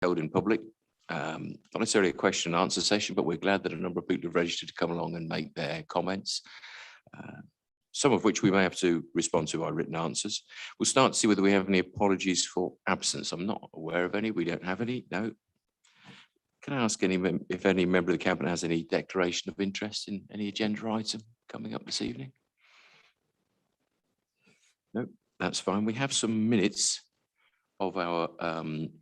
held in public. Not necessarily a question and answer session, but we're glad that a number of people have registered to come along and make their comments, some of which we may have to respond to by written answers. We'll start to see whether we have any apologies for absence. I'm not aware of any. We don't have any. No. Can I ask if any member of the cabinet has any declaration of interest in any agenda item coming up this evening? No, that's fine. We have some minutes of our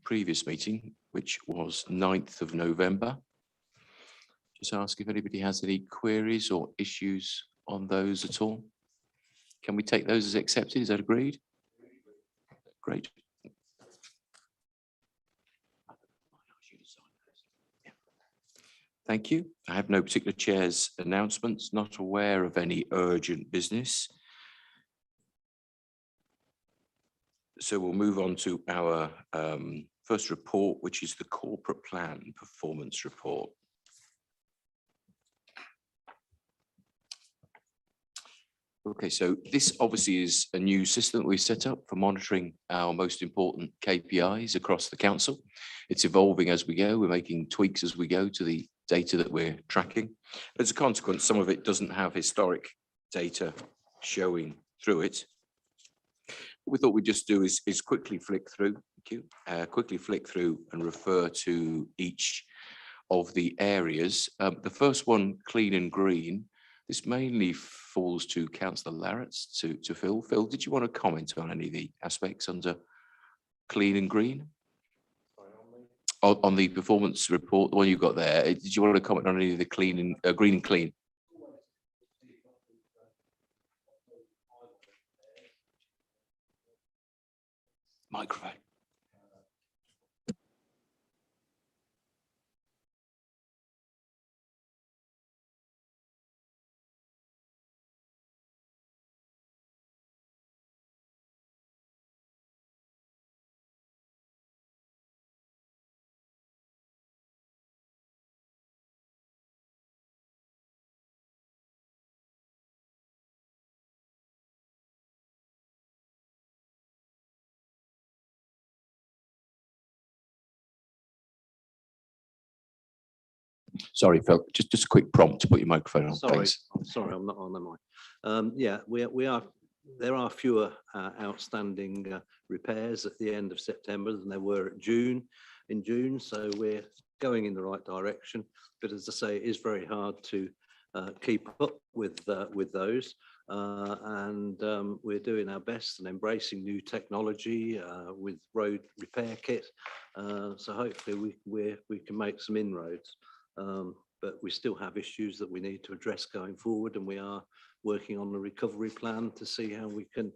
previous meeting, which was 9th of November. Just ask if anybody has any queries or issues on those at all. Can we take those as accepted? Is that agreed? Great. Thank you. I have no particular chair's announcements, not aware of any urgent business. So we'll move on to our first report, which is the corporate plan performance report. Okay, so this obviously is a new system that we set up for monitoring our most important KPIs across the council. It's evolving as we go. We're making tweaks as we go to the data that we're tracking. As a consequence, some of it doesn't have historic data showing through it. What we thought we'd just do is quickly flick through, quickly flick through and refer to each of the areas. The first one, clean and green, this mainly falls to Councillor Larratt's to Phil. Phil, did you want to comment on any of the aspects under clean and green? On the performance report, the one you got there, did you want to comment on any of the clean and green and clean? Microphone. Sorry, Phil, just a quick prompt to put your microphone on. Sorry, Thanks. sorry, I'm not on the mic. Yeah, there are fewer outstanding repairs at the end of September than there were in June, so we're going in the right direction. But as I say, it is very hard to keep up with those, and we're doing our best and embracing new technology with road repair kit. So hopefully we can make some inroads. But we still have issues that we need to address going forward, and we are working on the recovery plan to see how we can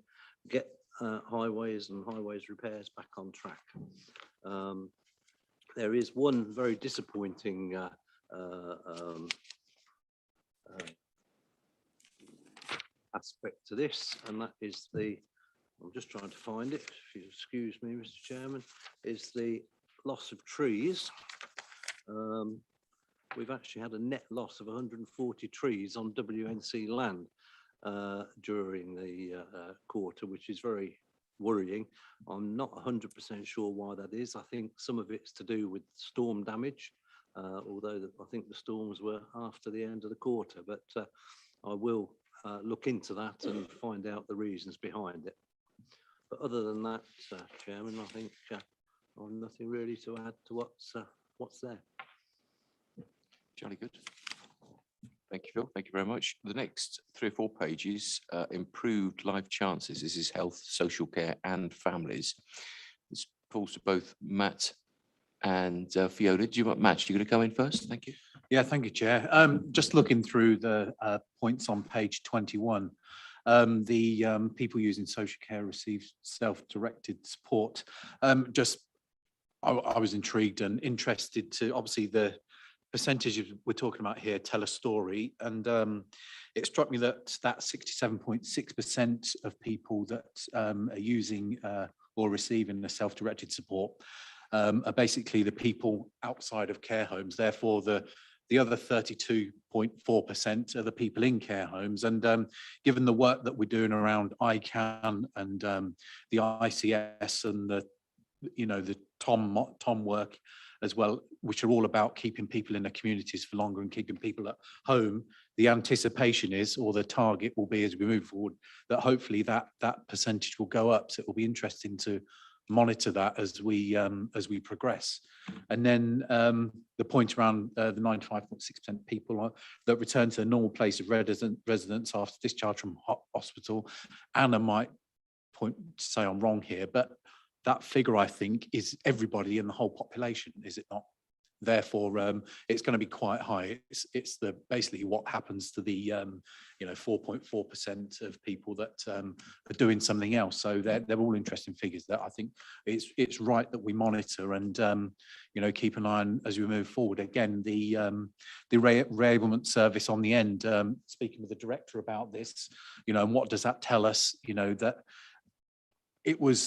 get highways and highways repairs back on track. There is one very disappointing aspect to this, and that is I'm just trying to find it, if you excuse me, Mr. Chairman, is the loss of trees. We've actually had a net loss of 140 trees on WNC land during the quarter, which is very worrying. I'm not 100% sure why that is. I think some of it's to do with storm damage, although I think the storms were after the end of the quarter, but I will look into that and find out the reasons behind it. But other than that, Chairman, I think I've nothing really to add to what's there. Jolly good. Thank you, Phil. Thank you very much. The next 3 or 4 pages, improved life chances. This is health, social care and families. This falls to both Matt and Fiona. Do you want Matt? You're going to come in first? Thank you. Yeah, thank you, Chair. Just looking through the points on page 21, the people using social care receive self-directed support. I was intrigued and interested to, obviously the percentages we're talking about here tell a story, and it struck me that 67.6% of people that are using or receiving the self-directed support are basically the people outside of care homes. Therefore, the other 32.4% are the people in care homes. And given the work that we're doing around ICANN and the ICS and the the Tom work as well, which are all about keeping people in their communities for longer and keeping people at home. The anticipation is, or the target will be as we move forward, that hopefully that percentage will go up. So it will be interesting to monitor that as we progress. And then the point around the 95.6% people that return to their normal place of residence after discharge from hospital. Anna might say I'm wrong here, but that figure, I think, is everybody in the whole population, is it not? Therefore, it's going to be quite high. It's basically what happens to the 4.4% of people that are doing something else. So they're all interesting figures that I think it's right that we monitor and keep an eye on as we move forward. Again, the reablement service on the end. Speaking with the director about this, and what does that tell us? That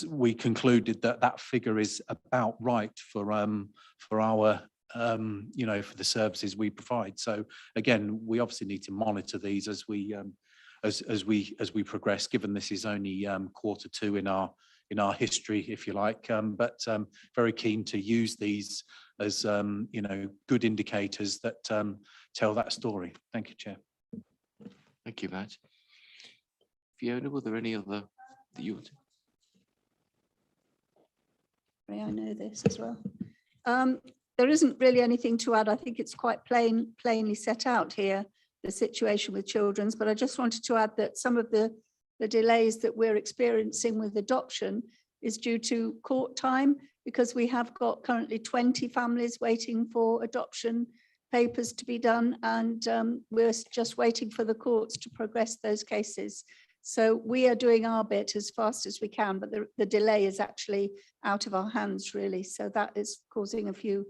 we concluded that figure is about right for our for the services we provide. So again, we obviously need to monitor these as we progress, given this is only Q2 in our history, if you like, but very keen to use these as good indicators that tell that story. Thank you, Chair. Thank you, Matt. Fiona, were there any other that you would? I know this as well. There isn't really anything to add. I think it's quite plainly set out here, the situation with children's, but I just wanted to add that some of the delays that we're experiencing with adoption is due to court time, because we have got currently 20 families waiting for adoption papers to be done, and we're just waiting for the courts to progress those cases. So we are doing our bit as fast as we can, but the delay is actually out of our hands, really. So that is causing a few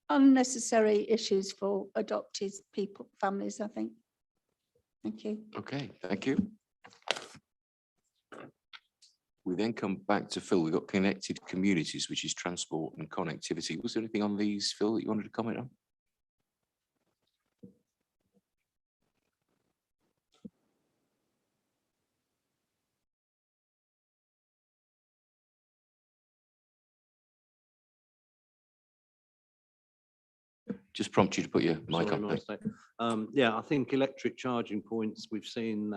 unnecessary issues for adopted families, I think. Thank you. Okay, thank you. We then come back to Phil. We've got connected communities, which is transport and connectivity. Was there anything on these, Phil, that you wanted to comment on? Just prompt you to put your mic Sorry, on. my Thanks. mistake. Yeah, I think electric charging points, we've seen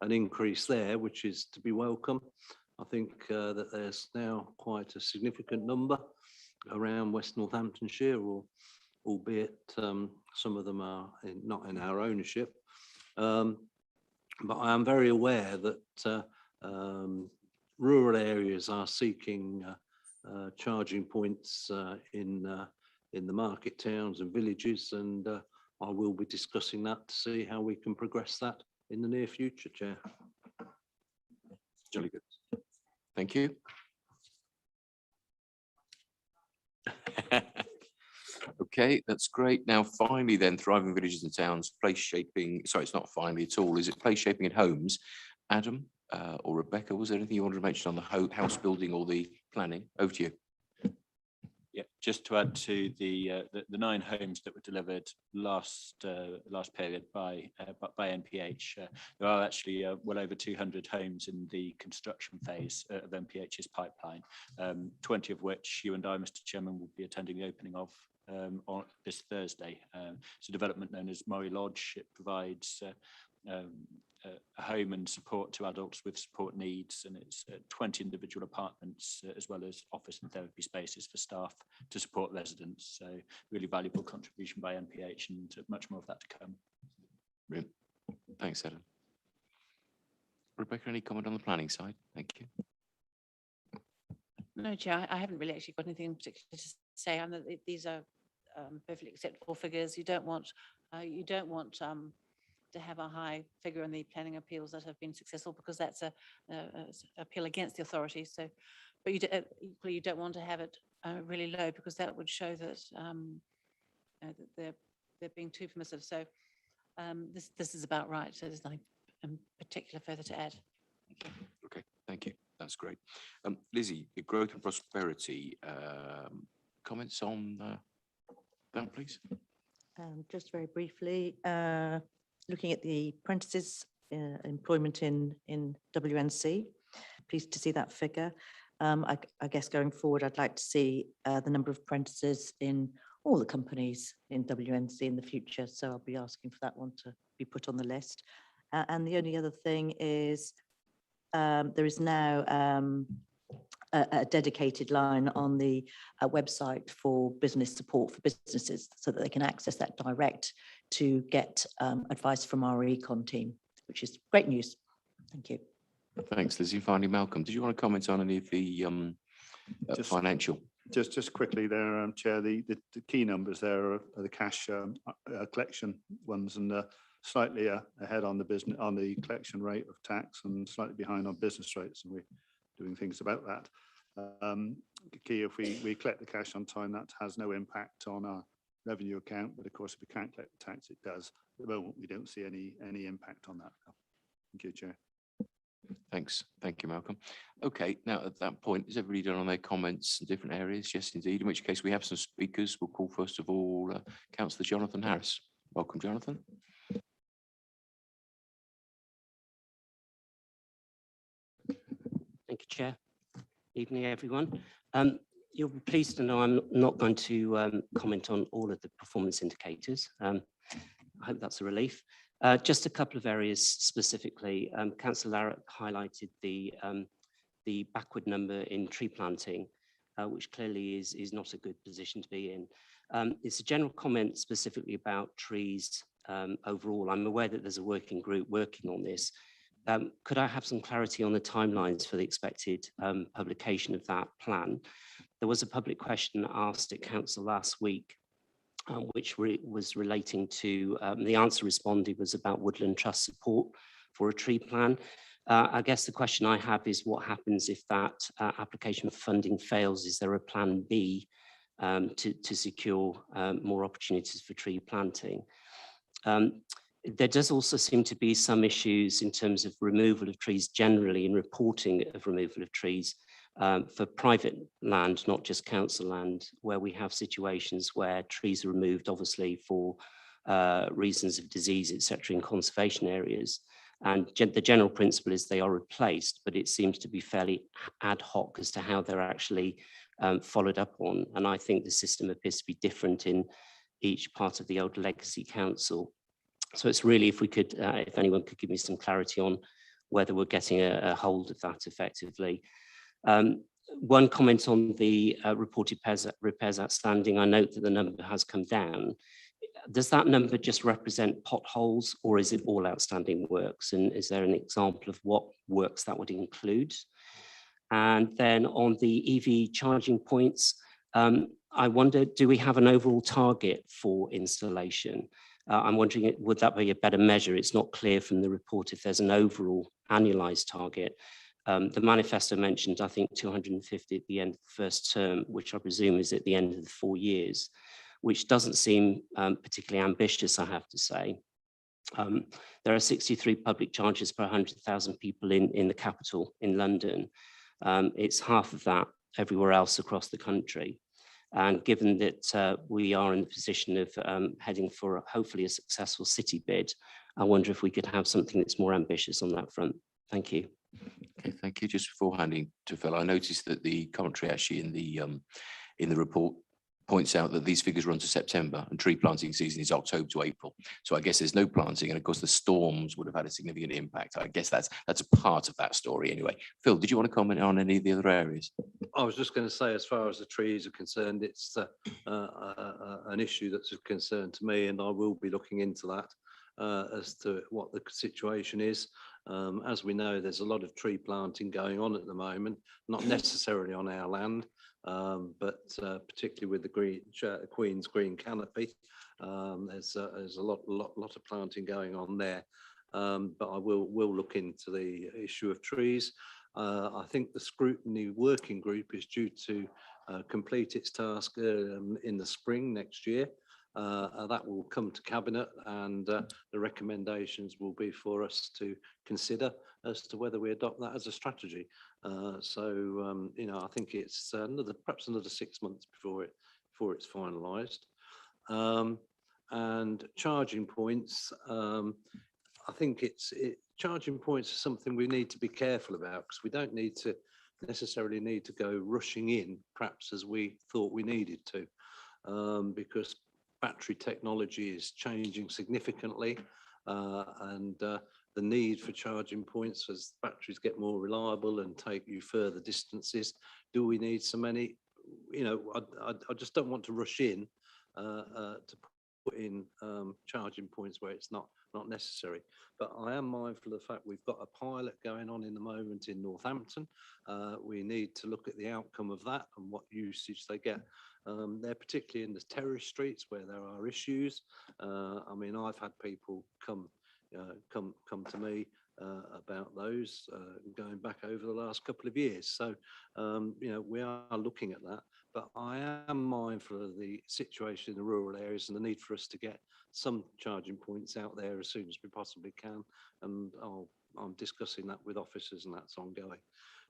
an increase there, which is to be welcome. I think that there's now quite a significant number around West Northamptonshire, albeit some of them are not in our ownership. But I am very aware that rural areas are seeking charging points in the market towns and villages, and I will be discussing that to see how we can progress that in the near future, Chair. Jolly good. Thank you. Okay, that's great. Now, finally, then, thriving villages and towns, place shaping. Sorry, it's not finally at all. Is it place shaping in homes? Adam or Rebecca, was there anything you wanted to mention on the house building or the planning? Over to you. Yeah, just to add to the 9 homes that were delivered last period by NPH, there are actually well over 200 homes in the construction phase of NPH's pipeline, 20 of which you and I, Mr. Chairman, will be attending the opening of on this Thursday. It's a development known as Murray Lodge. It provides a home and support to adults with support needs, and it's 20 individual apartments as well as office and therapy spaces for staff to support residents. So really valuable contribution by NPH, and much more of that to come. Brilliant. Thanks, Adam. Rebecca, any comment on the planning side? Thank you. No, Chair, I haven't really actually got anything particular to say. I know that these are perfectly acceptable figures. You don't want to have a high figure in the planning appeals that have been successful, because that's a appeal against the authority. So, but equally you don't want to have it really low, because that would show that, that they're being too permissive. So this is about right. So there's nothing in particular further to add. Thank you. Okay, thank you. That's great. Lizzie, the growth and prosperity, comments on that, please? Just very briefly, looking at the apprentices employment in WNC, pleased to see that figure. I guess going forward, I'd like to see the number of apprentices in all the companies in WNC in the future. So I'll be asking for that one to be put on the list. And the only other thing is there is now a dedicated line on the website for business support for businesses so that they can access that direct to get advice from our econ team, which is great news. Thank you. Thanks, Lizzie. Finally, Malcolm, did you want to comment on any of the Just- financial? Just quickly there, Chair, the key numbers there are the cash collection ones, and slightly ahead on the business, on the collection rate of tax, and slightly behind on business rates, and we're doing things about that. Key, if we collect the cash on time, that has no impact on our revenue account, but of course, if we can't collect the tax, it does. At the moment, we don't see any impact on that. Thank you, Chair. Thanks. Thank you, Malcolm. Okay, now at that point, is everybody done on their comments in different areas? Yes, indeed. In which case we have some speakers. We'll call first of all Councillor Jonathan Harris. Welcome, Jonathan. Thank you, Chair. Evening, everyone. You'll be pleased to know I'm not going to comment on all of the performance indicators. I hope that's a relief. Just a couple of areas specifically. Councillor Larrick highlighted the backward number in tree planting, which clearly is not a good position to be in. It's a general comment specifically about trees overall. I'm aware that there's a working group working on this. Could I have some clarity on the timelines for the expected publication of that plan? There was a public question asked at council last week, which was relating to, the answer responded was about Woodland Trust support for a tree plan. I guess the question I have is what happens if that application for funding fails? Is there a plan B to secure more opportunities for tree planting? There does also seem to be some issues in terms of removal of trees generally and reporting of removal of trees for private land, not just council land, where we have situations where trees are removed, obviously for reasons of disease, etc., in conservation areas. And the general principle is they are replaced, but it seems to be fairly ad hoc as to how they're actually followed up on. And I think the system appears to be different in each part of the old legacy council. So it's really, if we could, if anyone could give me some clarity on whether we're getting a hold of that effectively. One comment on the reported repairs outstanding. I note that the number has come down. Does that number just represent potholes, or is it all outstanding works? And is there an example of what works that would include? And then on the EV charging points, I wonder, do we have an overall target for installation? I'm wondering, would that be a better measure? It's not clear from the report if there's an overall annualized target. The manifesto mentioned, I think, 250 at the end of the first term, which I presume is at the end of the 4 years, which doesn't seem particularly ambitious, I have to say. There are 63 public charges per 100,000 people in the capital, in London. It's half of that everywhere else across the country. And given that we are in the position of heading for hopefully a successful city bid, I wonder if we could have something that's more ambitious on that front. Thank you. Okay, thank you. Just before handing to Phil, I noticed that the commentary actually in the report points out that these figures run to September and tree planting season is October to April. So I guess there's no planting, and of course the storms would have had a significant impact. I guess that's a part of that story anyway. Phil, did you want to comment on any of the other areas? I was just going to say, as far as the trees are concerned, it's an issue that's of concern to me, and I will be looking into that as to what the situation is. As we know, there's a lot of tree planting going on at the moment, not necessarily on our land, but particularly with the Queen's Green Canopy. There's a lot of planting going on there, but I will look into the issue of trees. I think the scrutiny working group is due to complete its task in the spring next year. That will come to cabinet, and the recommendations will be for us to consider as to whether we adopt that as a strategy. You know, I think it's perhaps another 6 months before it's finalised. And charging points, I think charging points are something we need to be careful about, because we don't need to necessarily need to go rushing in, perhaps as we thought we needed to, because battery technology is changing significantly, and the need for charging points as batteries get more reliable and take you further distances. Do we need so many? You know, I just don't want to rush in to put in charging points where it's not necessary. But I am mindful of the fact we've got a pilot going on in the moment in Northampton. We need to look at the outcome of that and what usage they get. They're particularly in the terrace streets where there are issues. I mean, I've had people come to me about those going back over the last couple of years. So, you know, we are looking at that, but I am mindful of the situation in the rural areas and the need for us to get some charging points out there as soon as we possibly can. And I'm discussing that with officers, and that's ongoing.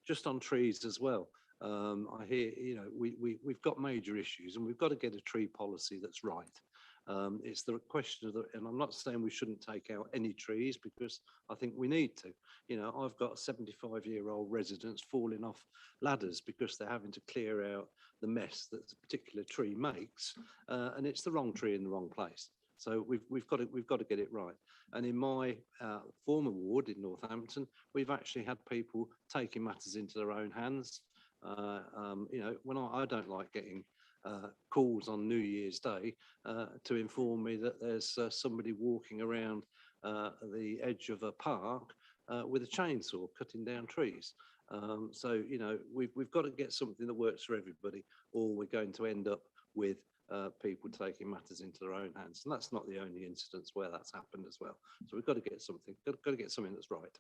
Just on trees as well. I hear, you know, we've got major issues and we've got to get a tree policy that's right. It's the question of and I'm not saying we shouldn't take out any trees, because I think we need to. You know, I've got 75-year-old residents falling off ladders because they're having to clear out the mess that a particular tree makes, and it's the wrong tree in the wrong place. So we've got to get it right. And in my former ward in Northampton, we've actually had people taking matters into their own hands. You know, when I don't like getting calls on New Year's Day to inform me that there's somebody walking around the edge of a park with a chainsaw cutting down trees. So, you know, we've got to get something that works for everybody, or we're going to end up with people taking matters into their own hands. And that's not the only incidents where that's happened as well. So we've got to get something, got to get something that's right.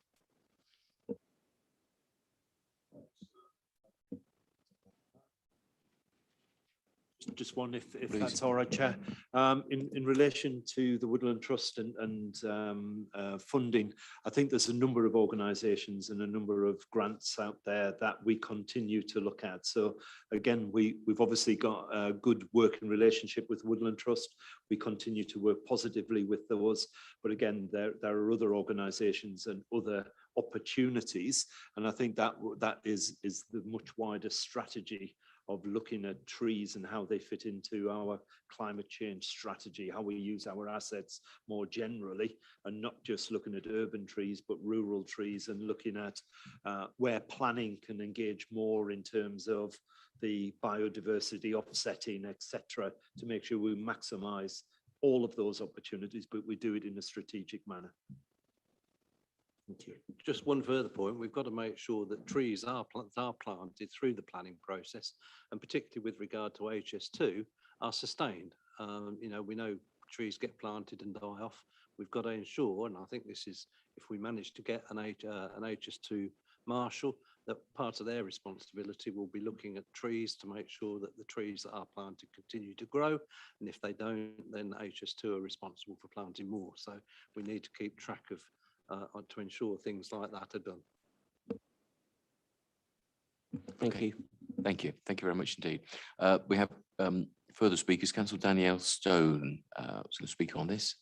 Just one, if Please. that's all right, Chair. In relation to the Woodland Trust and funding, I think there's a number of organisations and a number of grants out there that we continue to look at. So again, we've obviously got a good working relationship with Woodland Trust. We continue to work positively with those. But again, there are other organisations and other opportunities. And I think that is the much wider strategy of looking at trees and how they fit into our climate change strategy, how we use our assets more generally, and not just looking at urban trees, but rural trees, and looking at where planning can engage more in terms of the biodiversity offsetting, etc., to make sure we maximise all of those opportunities, but we do it in a strategic manner. Thank you. Just one further point, we've got to make sure that trees are planted through the planning process, and particularly with regard to HS2, are sustained. You know, we know trees get planted and die off. We've got to ensure, and I think this is, if we manage to get an HS2 marshal, that part of their responsibility will be looking at trees to make sure that the trees that are planted continue to grow. And if they don't, then HS2 are responsible for planting more. So we need to keep track of to ensure things like that are done. Thank Okay. you. Thank you. Thank you very much indeed. We have further speakers. Councillor Danielle Stone was going to speak on this.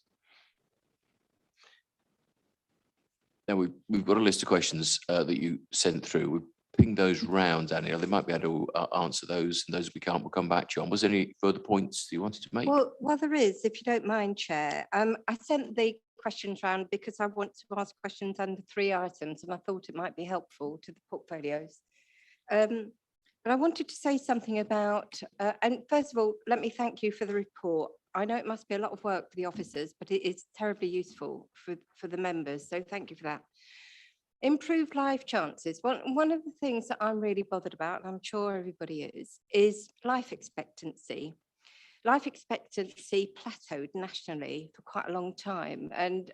Now we've got a list of questions that you sent through. We've pinged those round, Danielle. They might be able to answer those, and those we can't, we'll come back to you on. Was there any further points you wanted to make? Well, there is, if you don't mind, Chair. I sent the questions round because I want to ask questions under 3 items, and I thought it might be helpful to the portfolios. But I wanted to say something about, and first of all, let me thank you for the report. I know it must be a lot of work for the officers, but it is terribly useful for the members, so thank you for that. Improved life chances. One of the things that I'm really bothered about, and I'm sure everybody is life expectancy. Life expectancy plateaued nationally for quite a long time, and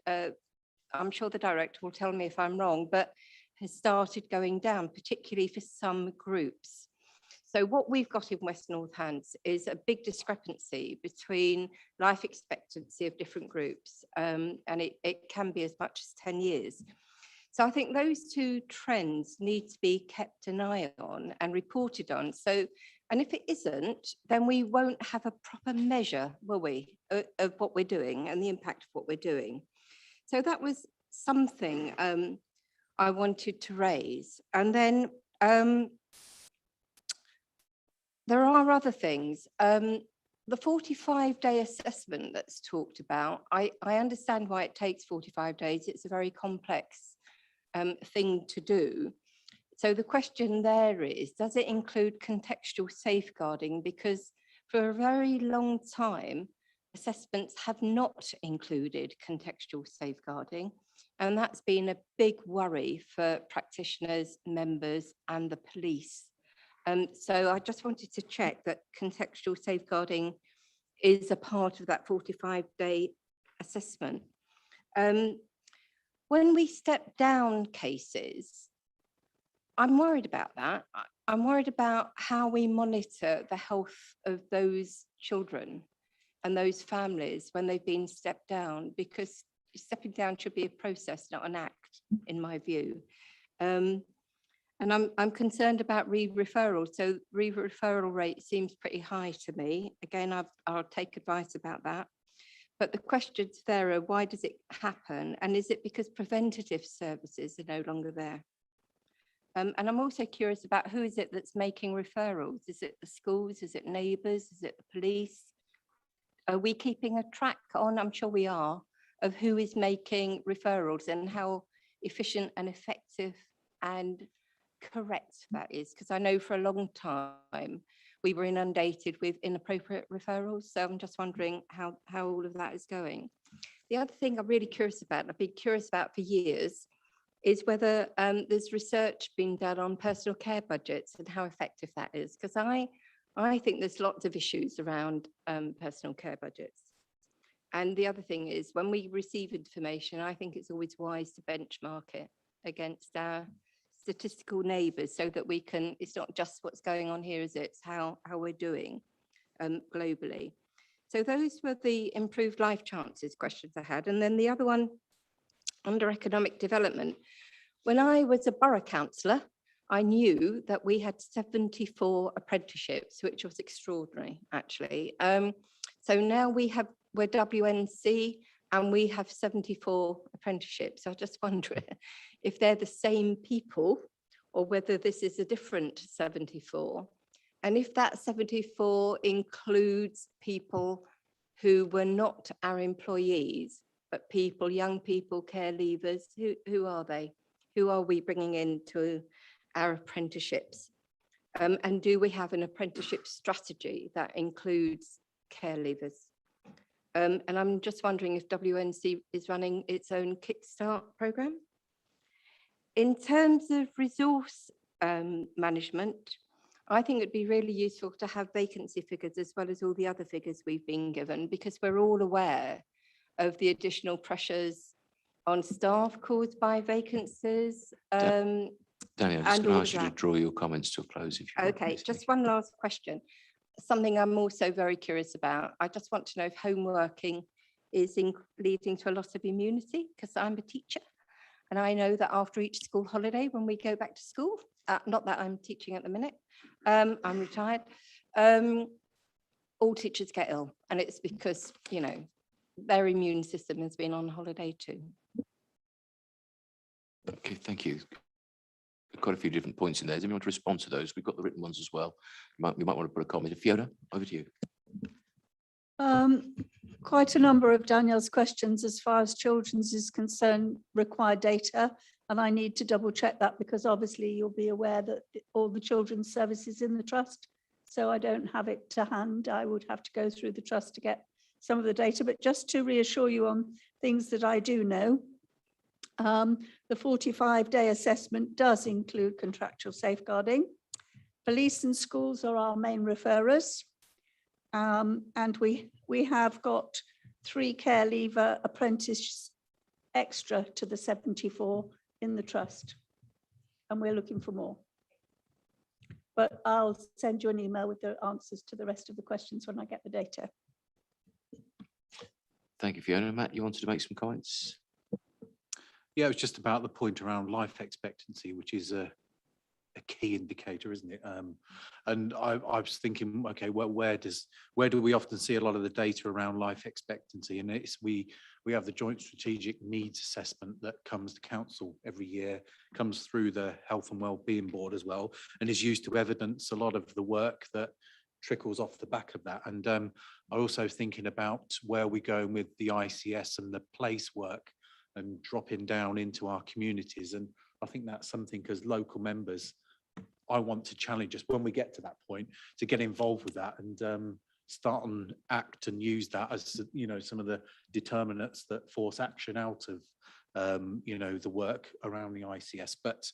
I'm sure the director will tell me if I'm wrong, but has started going down, particularly for some groups. So what we've got in West Northants is a big discrepancy between life expectancy of different groups, and it can be as much as 10 years. So I think those two trends need to be kept an eye on and reported on. So, and if it isn't, then we won't have a proper measure, will we, of what we're doing and the impact of what we're doing. So that was something I wanted to raise. And then there are other things. The 45-day assessment that's talked about, I understand why it takes 45 days. It's a very complex thing to do. So the question there is, does it include contextual safeguarding? Because for a very long time, assessments have not included contextual safeguarding. And that's been a big worry for practitioners, members, and the police. So I just wanted to check that contextual safeguarding is a part of that 45-day assessment. When we step down cases, I'm worried about that. I'm worried about how we monitor the health of those children and those families when they've been stepped down, because stepping down should be a process, not an act, in my view. And I'm concerned about re-referral. So re-referral rate seems pretty high to me. Again, I'll take advice about that. But the questions there are, why does it happen? And is it because preventative services are no longer there? And I'm also curious about who is it that's making referrals? Is it the schools? Is it neighbours? Is it the police? Are we keeping a track on, I'm sure we are, of who is making referrals and how efficient and effective and correct that is? Because I know for a long time we were inundated with inappropriate referrals. So I'm just wondering how all of that is going. The other thing I'm really curious about, and I've been curious about for years, is whether there's research being done on personal care budgets and how effective that is. Because I think there's lots of issues around personal care budgets. And the other thing is, when we receive information, I think it's always wise to benchmark it against our statistical neighbours, so that we can, it's not just what's going on here, is it? It's how we're doing globally. So those were the improved life chances questions I had. And then the other one, under economic development. When I was a borough councillor, I knew that we had 74 apprenticeships, which was extraordinary, actually. So now we're WNC, and we have 74 apprenticeships. So I just wonder if they're the same people or whether this is a different 74. And if that 74 includes people who were not our employees, but people, young people, care leavers, who are they? Who are we bringing into our apprenticeships? And do we have an apprenticeship strategy that includes care leavers? And I'm just wondering if WNC is running its own Kickstart programme. In terms of resource management, I think it'd be really useful to have vacancy figures as well as all the other figures we've been given, because we're all aware of the additional pressures on staff caused by vacancies. Daniel, I'm just and going to all ask of you to that. draw your comments to a close. If you would, Okay, please. just one last question. Something I'm also very curious about. I just want to know if home working is leading to a loss of immunity, because I'm a teacher. And I know that after each school holiday, when we go back to school, not that I'm teaching at the minute, I'm retired, all teachers get ill. And it's because, you know, their immune system has been on holiday too. Okay, thank you. Quite a few different points in there. Does anyone want to respond to those? We've got the written ones as well. We might want to put a comment. Fiona, over to you. Quite a number of Danielle's questions, as far as children's is concerned, require data. And I need to double check that, because obviously you'll be aware that all the children's services in the trust. So I don't have it to hand. I would have to go through the trust to get some of the data. But just to reassure you on things that I do know, the 45-day assessment does include contractual safeguarding. Police and schools are our main referrers. And we have got 3 care leaver apprentices extra to the 74 in the trust. And we're looking for more. But I'll send you an email with the answers to the rest of the questions when I get the data. Thank you, Fiona. Matt, you wanted to make some comments? Yeah, it was just about the point around life expectancy, which is a key indicator, isn't it? And I was thinking, okay, well, where do we often see a lot of the data around life expectancy? And it's we have the joint strategic needs assessment that comes to council every year, comes through the Health and Wellbeing Board as well, and is used to evidence a lot of the work that trickles off the back of that. And I'm also thinking about where we're going with the ICS and the place work and dropping down into our communities. And I think that's something, as local members, I want to challenge us when we get to that point to get involved with that and start and act and use that as, you know, some of the determinants that force action out of, you know, the work around the ICS. But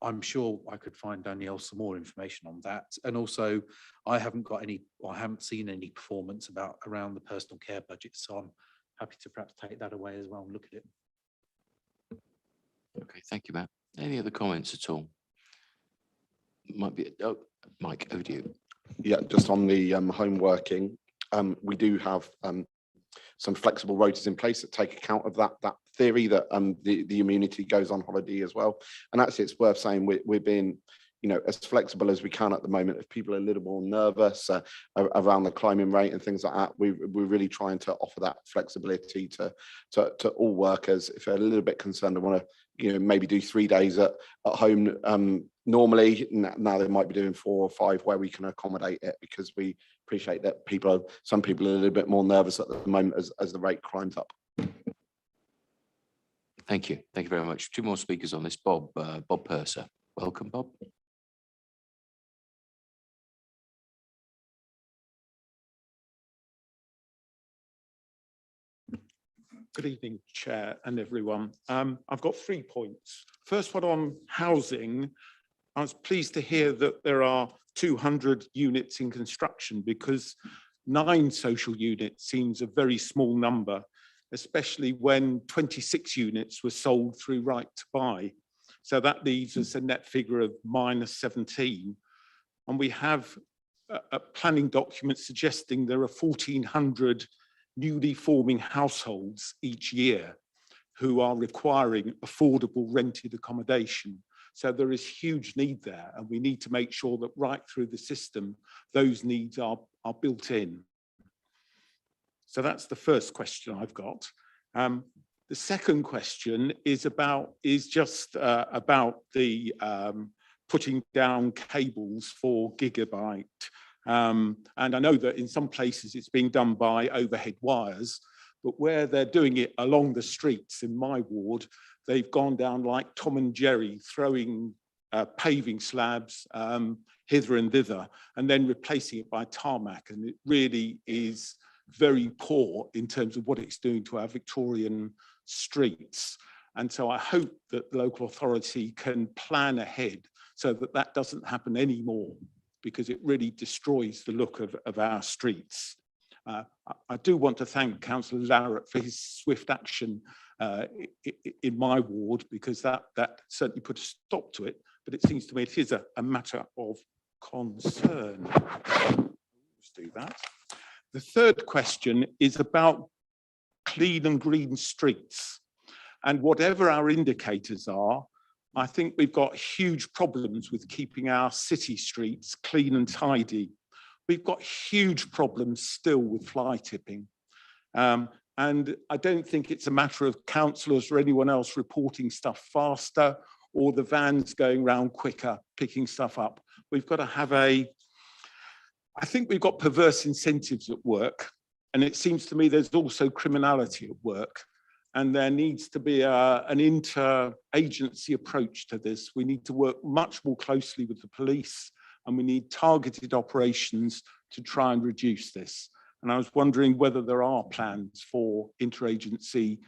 I'm sure I could find Danielle some more information on that. And also, I haven't seen any performance around the personal care budget. So I'm happy to perhaps take that away as well and look at it. Okay, thank you, Matt. Any other comments at all? Might be, oh, Mike, over to you. Yeah, just on the home working, we do have some flexible rotas in place that take account of that theory that the immunity goes on holiday as well. And actually, it's worth saying we're being, you know, as flexible as we can at the moment. If people are a little more nervous around the climbing rate and things like that, we're really trying to offer that flexibility to all workers. If they're a little bit concerned, they want to, you know, maybe do 3 days at home normally, now they might be doing 4 or 5, where we can accommodate it, because we appreciate that some people are a little bit more nervous at the moment as the rate climbs up. Thank you. Thank you very much. 2 more speakers on this. Bob Purser. Welcome, Bob. Good evening, Chair and everyone. I've got 3 points. First one on housing. I was pleased to hear that there are 200 units in construction, because 9 social units seems a very small number, especially when 26 units were sold through Right to Buy. So that leaves us a net figure of -17. And we have a planning document suggesting there are 1,400 newly forming households each year who are requiring affordable rented accommodation. So there is huge need there, and we need to make sure that right through the system, those needs are built in. So that's the first question I've got. The second question is just about the putting down cables for gigabit. And I know that in some places it's being done by overhead wires, but where they're doing it along the streets in my ward, they've gone down like Tom and Jerry, throwing paving slabs hither and thither, and then replacing it by tarmac. And it really is very poor in terms of what it's doing to our Victorian streets. And so I hope that the local authority can plan ahead so that that doesn't happen anymore, because it really destroys the look of our streets. I do want to thank Councillor Larratt for his swift action in my ward, because that certainly put a stop to it, but it seems to me it is a matter of concern. Let's do that. The third question is about clean and green streets. And whatever our indicators are, I think we've got huge problems with keeping our city streets clean and tidy. We've got huge problems still with fly tipping. And I don't think it's a matter of councillors or anyone else reporting stuff faster, or the vans going round quicker, picking stuff up. We've got to have I think we've got perverse incentives at work. And it seems to me there's also criminality at work. And there needs to be an inter-agency approach to this. We need to work much more closely with the police, and we need targeted operations to try and reduce this. And I was wondering whether there are plans for interagency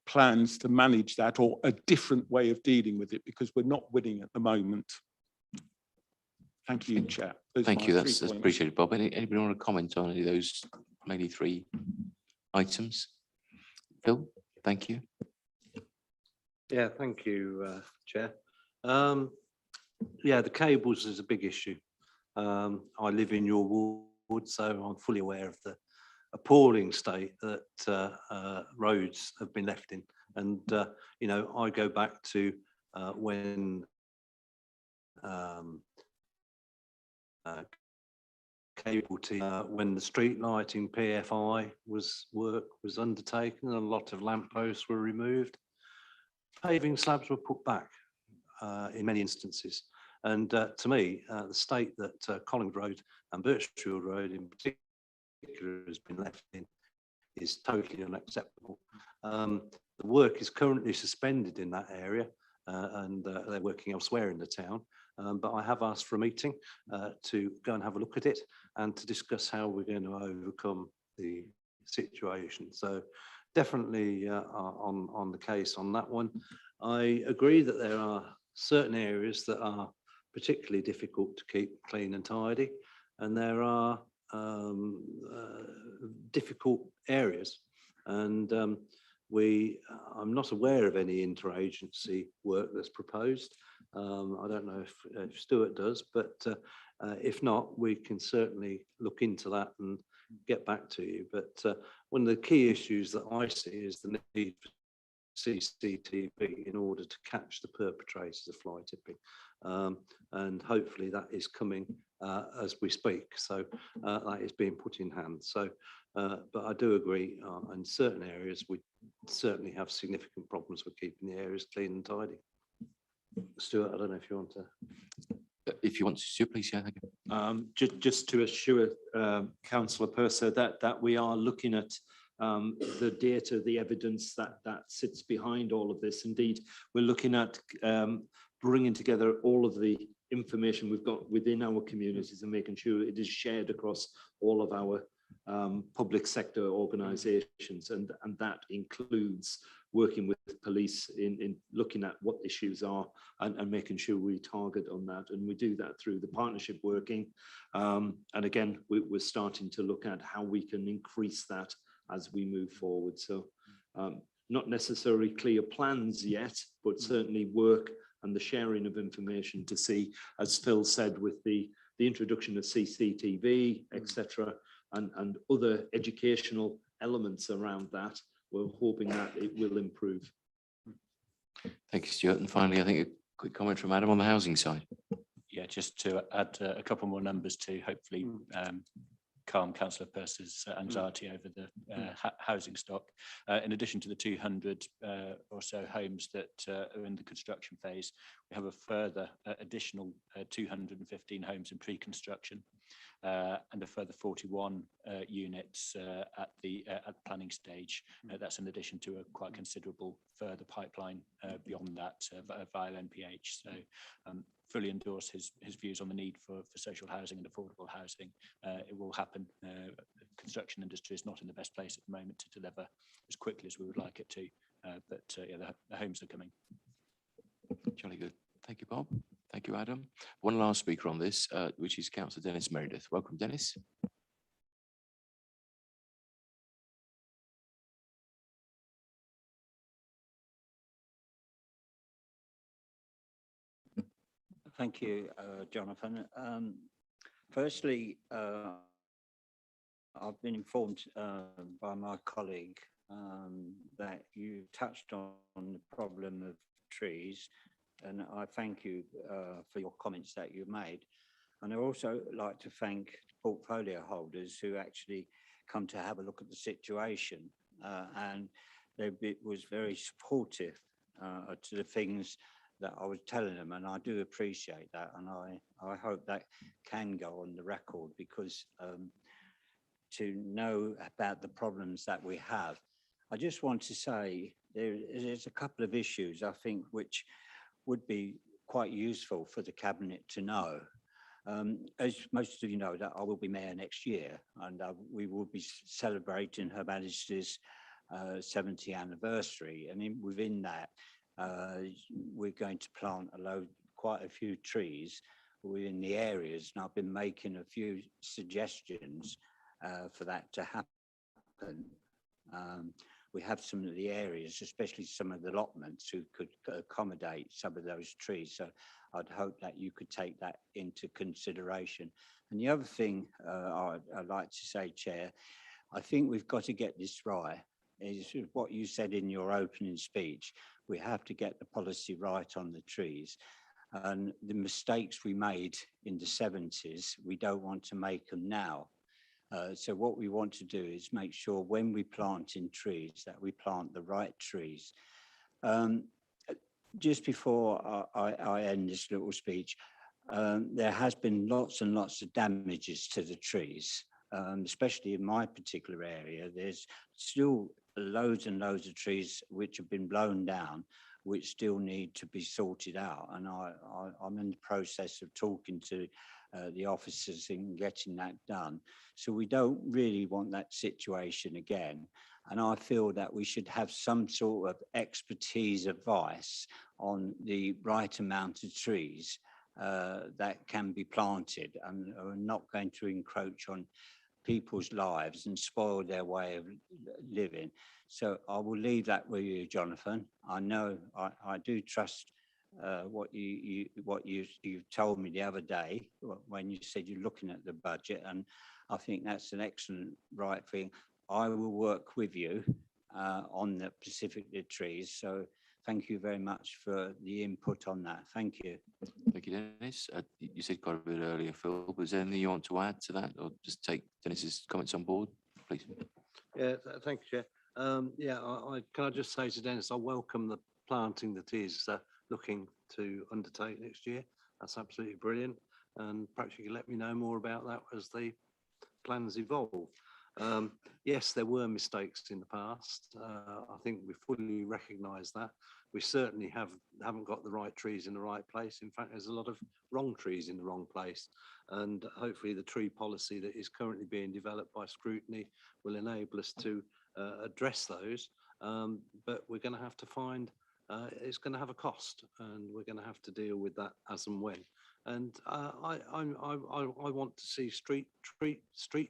plans to manage that, or a different way of dealing with it, because we're not winning at the moment. Thank you, Chair. Thank you. That's appreciated, Bob. Anybody want to comment on any of those mainly 3 items? Phil, thank you. Yeah, thank you, Chair. Yeah, the cables is a big issue. I live in your ward, so I'm fully aware of the appalling state that roads have been left in. And, you know, I go back to when cable TV, when the street lighting PFI work was undertaken, and a lot of lampposts were removed. Paving slabs were put back in many instances. And to me, the state that Collingwood Road and Birchfield Road in particular has been left in is totally unacceptable. The work is currently suspended in that area and they're working elsewhere in the town. But I have asked for a meeting to go and have a look at it and to discuss how we're going to overcome the situation. So definitely on the case on that one. I agree that there are certain areas that are particularly difficult to keep clean and tidy, and there are difficult areas. And I'm not aware of any interagency work that's proposed. I don't know if Stuart does, but if not, we can certainly look into that and get back to you. But one of the key issues that I see is the need for CCTV in order to catch the perpetrators of fly tipping. And hopefully that is coming as we speak. So that is being put in hand. So, but I do agree in certain areas, we certainly have significant problems with keeping the areas clean and tidy. Stuart, I don't know if you want to. If you want to, Stuart, please, yeah. Thank you. Just to assure Councillor Purser that we are looking at the data, the evidence that sits behind all of this. Indeed, we're looking at bringing together all of the information we've got within our communities and making sure it is shared across all of our public sector organisations, and that includes working with police in looking at what issues are and making sure we target on that. And we do that through the partnership working. And again, we're starting to look at how we can increase that as we move forward. So not necessarily clear plans yet, but certainly work and the sharing of information to see, as Phil said, with the introduction of CCTV, etc., and other educational elements around that, we're hoping that it will improve. Thank you, Stuart. And finally, I think a quick comment from Adam on the housing side. Yeah, just to add a couple more numbers to hopefully calm Councillor Purser's anxiety over the housing stock. In addition to the 200 or so homes that are in the construction phase, we have a further additional 215 homes in pre-construction and a further 41 units at the planning stage. That's in addition to a quite considerable further pipeline beyond that via NPH. So fully endorse his views on the need for social housing and affordable housing. It will happen. Construction industry is not in the best place at the moment to deliver as quickly as we would like it to, but yeah, the homes are coming. Jolly good. Thank you, Bob. Thank you, Adam. One last speaker on this, which is Councillor Dennis Meredith. Welcome, Dennis. Thank you, Jonathan. Firstly, I've been informed by my colleague that you touched on the problem of trees, and I thank you for your comments that you made. And I also like to thank portfolio holders who actually come to have a look at the situation, and they was very supportive to the things that I was telling them, and I do appreciate that, and I hope that can go on the record, because to know about the problems that we have, I just want to say there's a couple of issues I think which would be quite useful for the Cabinet to know. As most of you know, that I will be Mayor next year, and we will be celebrating Her Majesty's 70th anniversary, and within that, we're going to plant quite a few trees within the areas, and I've been making a few suggestions for that to happen. We have some of the areas, especially some of the allotments, who could accommodate some of those trees. So I'd hope that you could take that into consideration. And the other thing I'd like to say, Chair, I think we've got to get this right. Is what you said in your opening speech. We have to get the policy right on the trees. And the mistakes we made in the 70s, we don't want to make them now. So what we want to do is make sure when we plant in trees that we plant the right trees. Just before I end this little speech, there has been lots and lots of damages to the trees, especially in my particular area. There's still loads and loads of trees which have been blown down, which still need to be sorted out. And I'm in the process of talking to the officers in getting that done. So we don't really want that situation again. And I feel that we should have some sort of expertise advice on the right amount of trees that can be planted and are not going to encroach on people's lives and spoil their way of living. So I will leave that with you, Jonathan. I know I do trust what you told me the other day when you said you're looking at the budget, and I think that's an excellent right thing. I will work with you on the specific trees. So thank you very much for the input on that. Thank you. Thank you, Dennis. You said quite a bit earlier, Phil, but is there anything you want to add to that, or just take Dennis's comments on board, please? Yeah, thank you, Chair. Can I just say to Dennis, I welcome the planting that is looking to undertake next year. That's absolutely brilliant. And perhaps you can let me know more about that as the plans evolve. Yes, there were mistakes in the past. I think we fully recognise that. We certainly haven't got the right trees in the right place. In fact, there's a lot of wrong trees in the wrong place. And hopefully the tree policy that is currently being developed by scrutiny will enable us to address those. But we're going to have to find, it's going to have a cost, and we're going to have to deal with that as and when. And I want to see street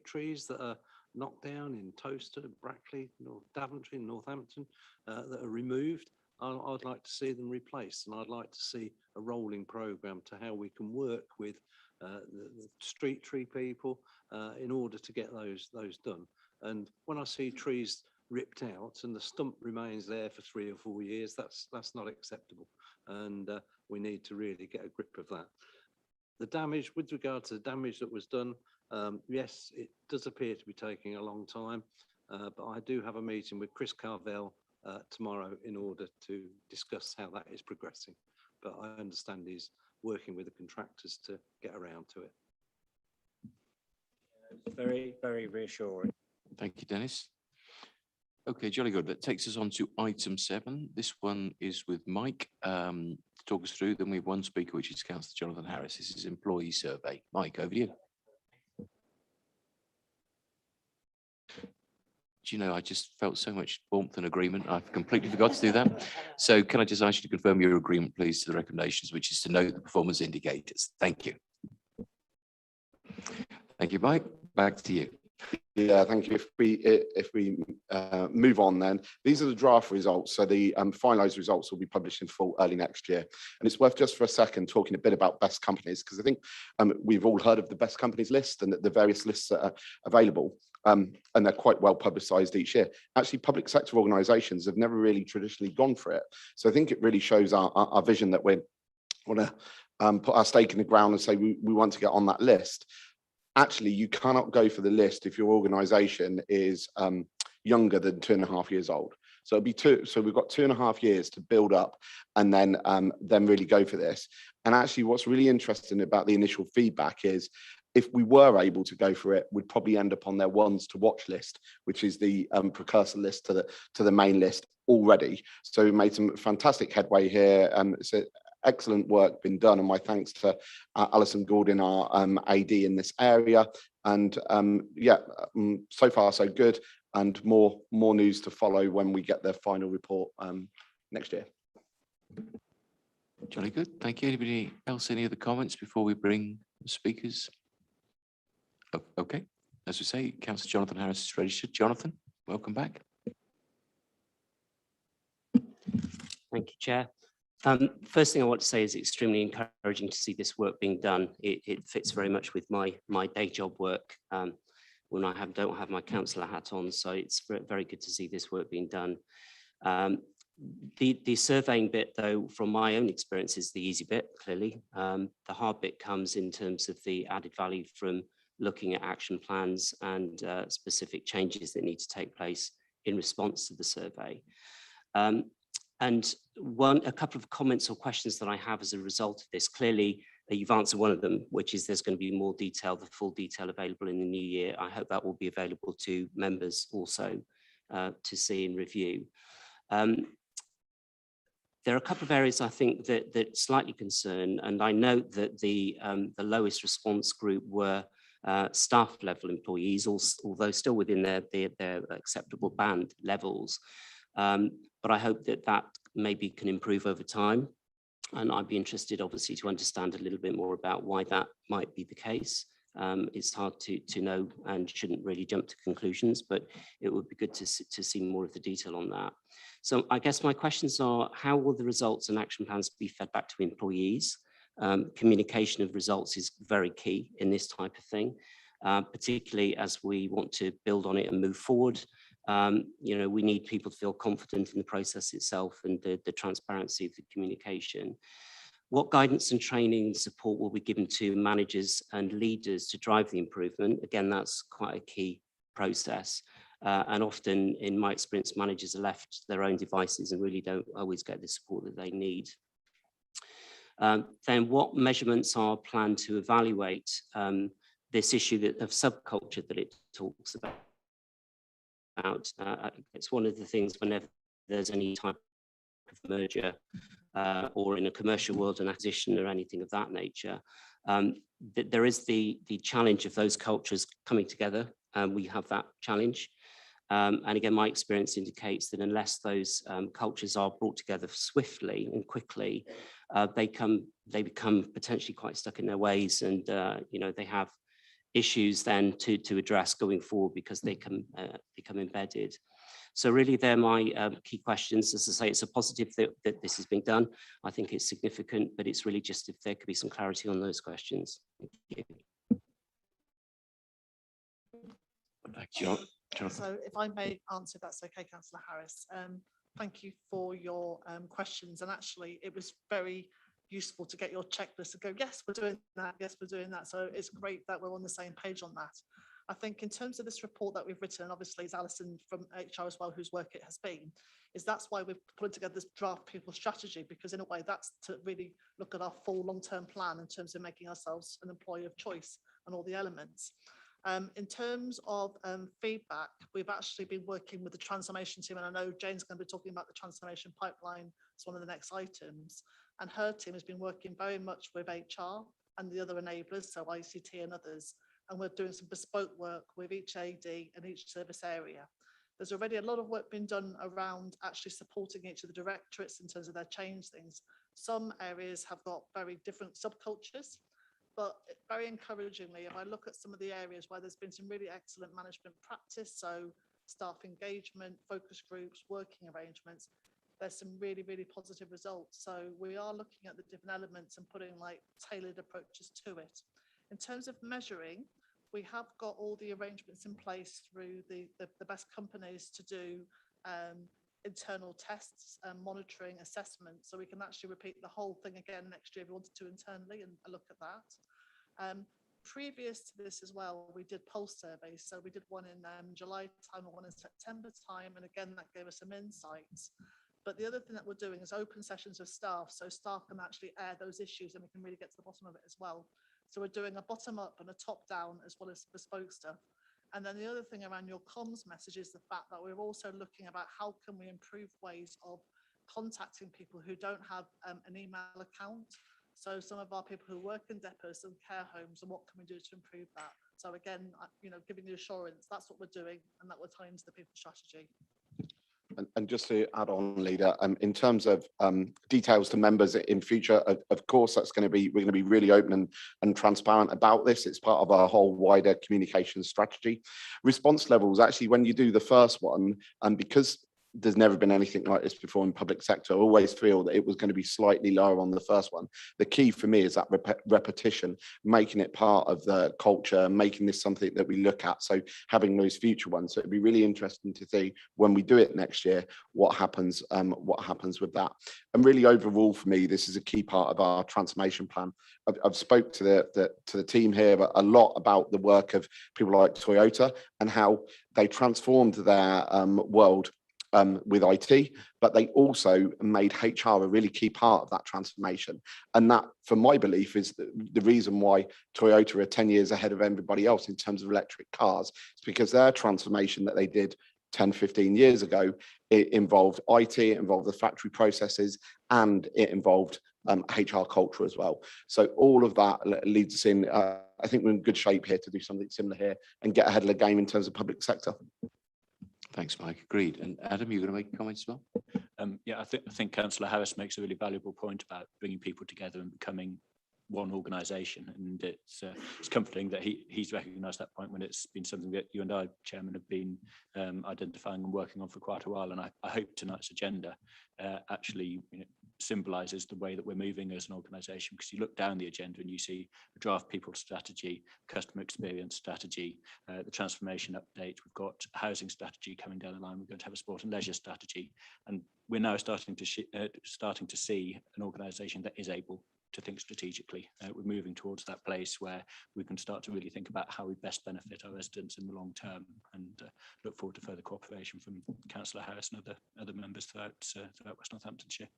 trees that are knocked down in Toaster, Brackley, Davenport, Northampton, that are removed. I'd like to see them replaced, and I'd like to see a rolling programme to how we can work with the street tree people in order to get those done. And when I see trees ripped out and the stump remains there for 3 or 4 years, that's not acceptable, and we need to really get a grip of that. The damage, with regard to the damage that was done, yes, it does appear to be taking a long time, but I do have a meeting with Chris Carvell tomorrow in order to discuss how that is progressing. But I understand he's working with the contractors to get around to it. Very, very reassuring. Thank you, Dennis. Okay, jolly good. That takes us on to item 7. This one is with Mike to talk us through. Then we have one speaker, which is Councillor Jonathan Harris. This is employee survey. Mike, over to you. Do you know, I just felt so much warmth and agreement. I completely forgot to do that. So can I just ask you to confirm your agreement, please, to the recommendations, which is to note the performance indicators. Thank you. Thank you, Mike. Back to you. Yeah, thank you. If we move on, then these are the draft results. So the finalised results will be published in full early next year. And it's worth just for a second talking a bit about best companies, because I think we've all heard of the best companies list and the various lists that are available. And they're quite well publicised each year. Actually, public sector organisations have never really traditionally gone for it. So I think it really shows our vision that we want to put our stake in the ground and say we want to get on that list. Actually, you cannot go for the list if your organisation is younger than 2.5 years old. So it'll be so we've got 2.5 years to build up and then really go for this. And actually, what's really interesting about the initial feedback is, if we were able to go for it, we'd probably end up on their ones to watch list, which is the precursor list to the main list already. So we made some fantastic headway here. It's excellent work been done, and my thanks to Alison Gordon, our AD in this area. And so far so good, and more news to follow when we get their final report next year. Jolly good. Thank you. Anybody else? Any other comments before we bring the speakers? Okay, as we say, Councillor Jonathan Harris is registered. Jonathan, welcome back. Thank you, Chair. First thing I want to say is extremely encouraging to see this work being done. It fits very much with my day job work when I don't have my councillor hat on, so it's very good to see this work being done. The surveying bit, though, from my own experience, is the easy bit, clearly. The hard bit comes in terms of the added value from looking at action plans and specific changes that need to take place in response to the survey. And a couple of comments or questions that I have as a result of this. Clearly, you've answered one of them, which is there's going to be more detail, the full detail available in the new year. I hope that will be available to members also to see and review. There are a couple of areas I think that slightly concern, and I note that the lowest response group were staff level employees, although still within their acceptable band levels. But I hope that maybe can improve over time. And I'd be interested, obviously, to understand a little bit more about why that might be the case. It's hard to know and shouldn't really jump to conclusions, but it would be good to see more of the detail on that. So I guess my questions are, how will the results and action plans be fed back to employees? Communication of results is very key in this type of thing, particularly as we want to build on it and move forward. You know, we need people to feel confident in the process itself and the transparency of the communication. What guidance and training and support will be given to managers and leaders to drive the improvement? Again, that's quite a key process. And often, in my experience, managers are left to their own devices and really don't always get the support that they need. Then what measurements are planned to evaluate this issue of subculture that it talks about? It's one of the things whenever there's any type of merger or in a commercial world, an acquisition or anything of that nature, there is the challenge of those cultures coming together, and we have that challenge. And again, my experience indicates that unless those cultures are brought together swiftly and quickly, they become potentially quite stuck in their ways, and you know, they have issues then to address going forward because they can become embedded. So really, they're my key questions. As I say, it's a positive that this is being done. I think it's significant, but it's really just if there could be some clarity on those questions. Thank you. Thank you. So if I may answer, if that's okay, Councillor Harris. Thank you for your questions. And actually, it was very useful to get your checklist to go, yes, we're doing that, yes, we're doing that. So it's great that we're on the same page on that. I think in terms of this report that we've written, obviously it's Alison from HR as well, whose work it has been, is that's why we've put together this draft people strategy, because in a way that's to really look at our full long-term plan in terms of making ourselves an employer of choice and all the elements. In terms of feedback, we've actually been working with the transformation team, and I know Jane's going to be talking about the transformation pipeline as one of the next items, and her team has been working very much with HR and the other enablers, so ICT and others, and we're doing some bespoke work with each AD and each service area. There's already a lot of work being done around actually supporting each of the directorates in terms of their change things. Some areas have got very different subcultures, but very encouragingly, if I look at some of the areas where there's been some really excellent management practice, so staff engagement, focus groups, working arrangements, there's some really, really positive results. So we are looking at the different elements and putting like tailored approaches to it. In terms of measuring, we have got all the arrangements in place through the best companies to do internal tests and monitoring assessment, so we can actually repeat the whole thing again next year if we wanted to internally and look at that. Previous to this as well, we did pulse surveys, so we did one in July time and one in September time, and again that gave us some insights. But the other thing that we're doing is open sessions with staff, so staff can actually air those issues and we can really get to the bottom of it as well. So we're doing a bottom up and a top down as well as bespoke stuff. And then the other thing around your comms message is the fact that we're also looking about how can we improve ways of contacting people who don't have an email account. So some of our people who work in depots and care homes, and what can we do to improve that? So again, you know, giving the assurance, that's what we're doing, and that we're tying into the people strategy. And just to add on, Leader, in terms of details to members in future, of course, that's going to be, we're going to be really open and transparent about this. It's part of our whole wider communication strategy. Response levels, actually, when you do the first one, and because there's never been anything like this before in public sector, I always feel that it was going to be slightly lower on the first one. The key for me is that repetition, making it part of the culture, making this something that we look at. So having those future ones. So it'd be really interesting to see when we do it next year, what happens with that. And really overall for me, this is a key part of our transformation plan. I've spoke to the team here a lot about the work of people like Toyota and how they transformed their world with IT, but they also made HR a really key part of that transformation. And that, for my belief, is the reason why Toyota are 10 years ahead of everybody else in terms of electric cars. It's because their transformation that they did 10, 15 years ago, it involved IT, it involved the factory processes, and it involved HR culture as well. So all of that leads us in, I think we're in good shape here to do something similar here and get ahead of the game in terms of public sector. Thanks, Mike. Agreed. And Adam, you're going to make comments as well? Yeah, I think Councillor Harris makes a really valuable point about bringing people together and becoming one organisation, and it's comforting that he's recognised that point when it's been something that you and I, Chairman, have been identifying and working on for quite a while. And I hope tonight's agenda actually symbolises the way that we're moving as an organisation, because you look down the agenda and you see a draft people strategy, customer experience strategy, the transformation update. We've got a housing strategy coming down the line. We're going to have a sport and leisure strategy, and we're now starting to see an organisation that is able to think strategically. We're moving towards that place where we can start to really think about how we best benefit our residents in the long term, and look forward to further cooperation from Councillor Harris and other members throughout West Northamptonshire.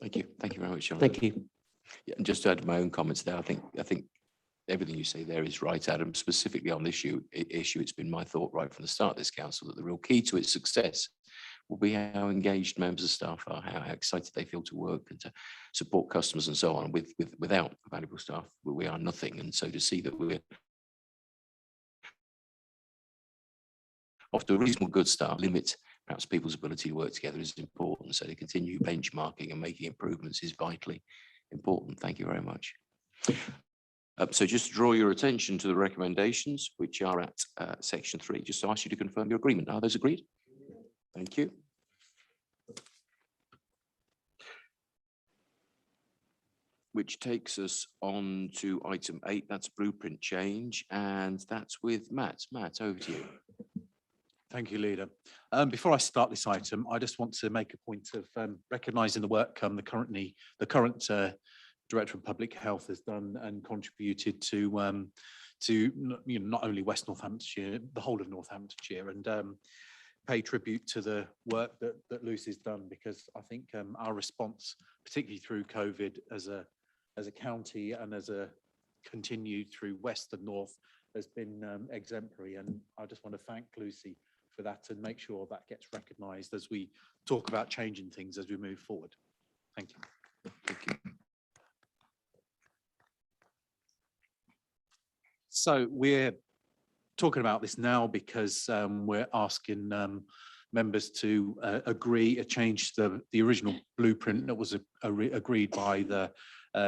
Thank you. Thank you very much, Jonathan. Thank you. Yeah, and just to add my own comments there, I think everything you say there is right, Adam. Specifically on this issue, it's been my thought right from the start of this council that the real key to its success will be how engaged members of staff are, how excited they feel to work and to support customers and so on. Without valuable staff, we are nothing. And so to see that we're off to a reasonable good start, limit perhaps people's ability to work together is important. So to continue benchmarking and making improvements is vitally important. Thank you very much. So just to draw your attention to the recommendations, which are at section 3, just to ask you to confirm your agreement. Are those agreed? Thank you. Which takes us on to item 8, that's blueprint change, and that's with Matt. Matt, over to you. Thank you, Leader. Before I start this item, I just want to make a point of recognising the work the current Director of Public Health has done and contributed to not only West Northamptonshire, the whole of Northamptonshire, and pay tribute to the work that Lucy's done, because I think our response, particularly through COVID as a county and as a continued through West and North, has been exemplary. And I just want to thank Lucy for that and make sure that gets recognised as we talk about changing things as we move forward. Thank you. Thank you. So we're talking about this now because we're asking members to agree a change to the original blueprint that was agreed by the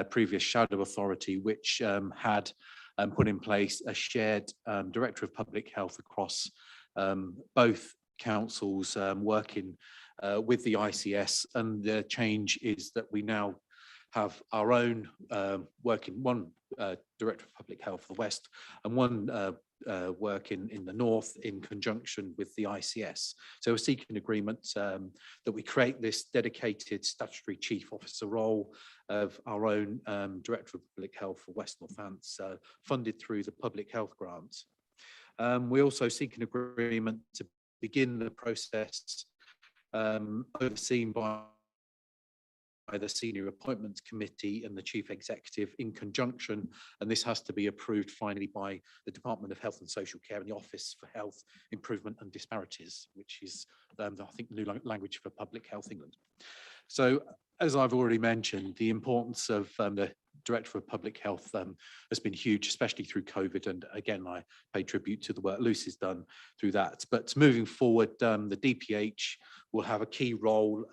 previous shadow authority, which had put in place a shared Director of Public Health across both councils, working with the ICS. And the change is that we now have our own one Director of Public Health for the West and one work in the North in conjunction with the ICS. So we're seeking agreement that we create this dedicated statutory chief officer role of our own Director of Public Health for West Northampton, funded through the public health grants. We also seek an agreement to begin the process overseen by the Senior Appointments Committee and the Chief Executive in conjunction, and this has to be approved finally by the Department of Health and Social Care and the Office for Health Improvement and Disparities, which is, I think, the new language for Public Health England. So, as I've already mentioned, the importance of the Director of Public Health has been huge, especially through COVID. And again, I pay tribute to the work Lucy's done through that. But moving forward, the DPH will have a key role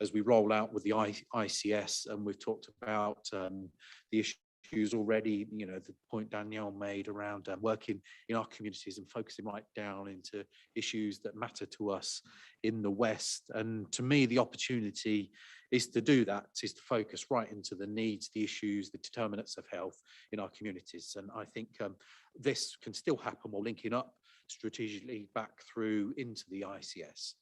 as we roll out with the ICS. And we've talked about the issues already, the point Danielle made around working in our communities and focusing right down into issues that matter to us in the West. And to me, the opportunity is to do that, is to focus right into the needs, the issues, the determinants of health in our communities. And I think this can still happen while linking up strategically back through into the ICS.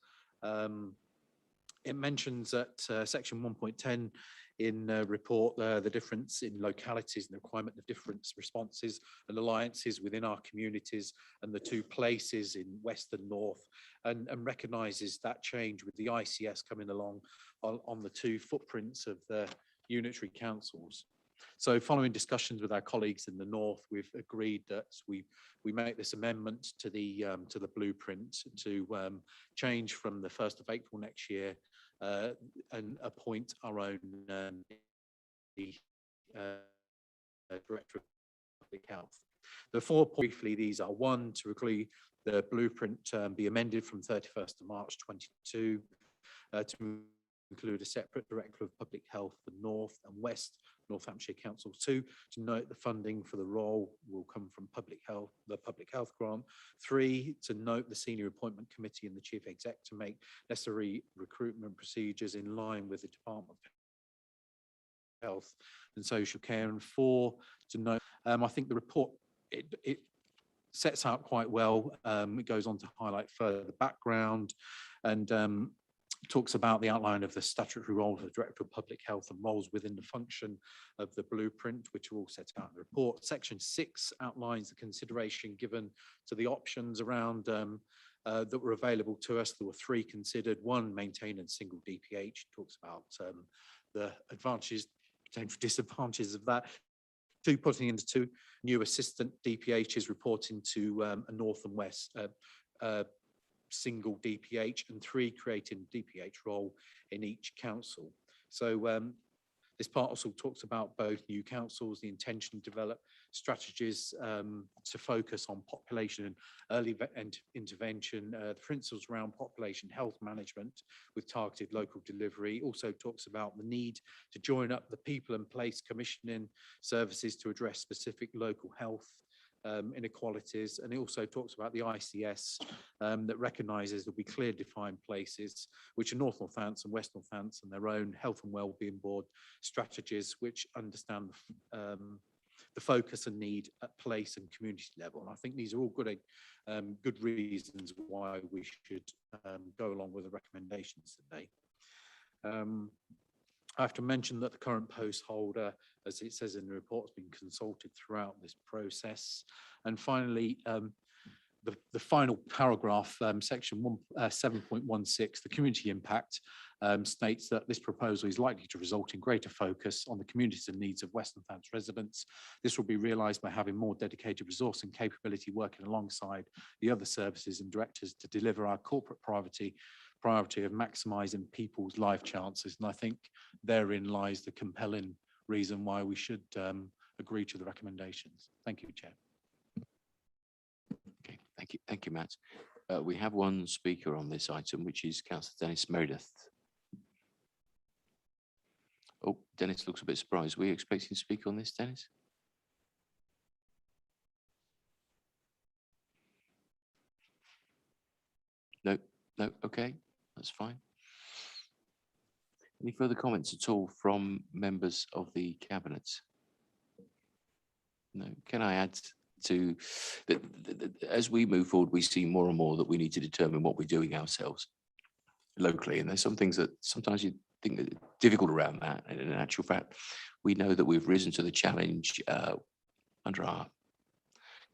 It mentions that section 1.10 in report the difference in localities and the requirement of different responses and alliances within our communities and the two places in west and north, and recognises that change with the ICS coming along on the two footprints of the unitary councils. So following discussions with our colleagues in the north, we've agreed that we make this amendment to the blueprint to change from the 1st of April next year and appoint our own Director of Public Health. The 4 briefly, these are: 1, to agree the blueprint be amended from 31st of March 22 to include a separate Director of Public Health for North and West Northamptonshire Council. 2, to note the funding for the role will come from public health, the Public Health Grant. 3, to note the Senior Appointment Committee and the Chief Exec to make necessary recruitment procedures in line with the Department of Health and Social Care. And 4, to note, I think the report, it sets out quite well. It goes on to highlight further the background and talks about the outline of the statutory role of the Director of Public Health and roles within the function of the blueprint, which are all set out in the report. Section 6 outlines the consideration given to the options around that were available to us. There were 3 considered. 1, maintain a single DPH, talks about the advantages, potential disadvantages of that. 2, putting into 2 new assistant DPHs reporting to a North and West single DPH, and 3, creating a DPH role in each council. So this part also talks about both new councils, the intention to develop strategies to focus on population and early intervention, the principles around population health management with targeted local delivery. Also talks about the need to join up the people and place commissioning services to address specific local health inequalities, and it also talks about the ICS that recognises there'll be clear defined places, which are North Northampton, West Northampton, their own health and wellbeing board strategies, which understand the focus and need at place and community level. And I think these are all good reasons why we should go along with the recommendations today. I have to mention that the current post holder, as it says in the report, has been consulted throughout this process. And finally, the final paragraph, section 7.16, the community impact, states that this proposal is likely to result in greater focus on the communities and needs of West Northampton residents. This will be realised by having more dedicated resource and capability working alongside the other services and directors to deliver our corporate priority of maximising people's life chances. And I think therein lies the compelling reason why we should agree to the recommendations. Thank you, Chair. Okay, thank you, Matt. We have one speaker on this item, which is Councillor Dennis Meredith. Oh, Dennis looks a bit surprised. Were you expecting to speak on this, Dennis? No, okay, that's fine. Any further comments at all from members of the Cabinet? No, can I add to that as we move forward, we see more and more that we need to determine what we're doing ourselves locally. And there's some things that sometimes you think are difficult around that. And in actual fact, we know that we've risen to the challenge under our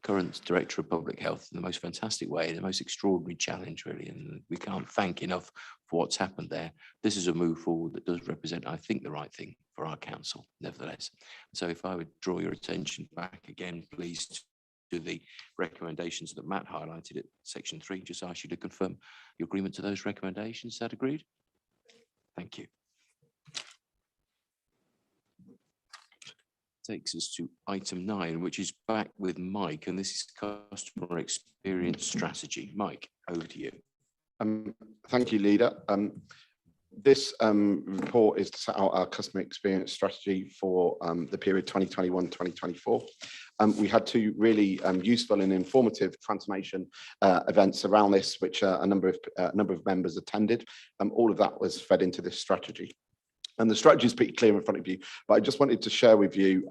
current Director of Public Health in the most fantastic way, the most extraordinary challenge, really. And we can't thank enough for what's happened there. This is a move forward that does represent, I think, the right thing for our council, nevertheless. So if I would draw your attention back again, please, to the recommendations that Matt highlighted at section 3, just ask you to confirm your agreement to those recommendations. Is that agreed? Thank you. Takes us to item 9, which is back with Mike, and this is customer experience strategy. Mike, over to you. Thank you, Leader. This report is to set out our customer experience strategy for the period 2021-2024. We had 2 really useful and informative transformation events around this, which a number of members attended. All of that was fed into this strategy. And the strategy is pretty clear in front of you, but I just wanted to share with you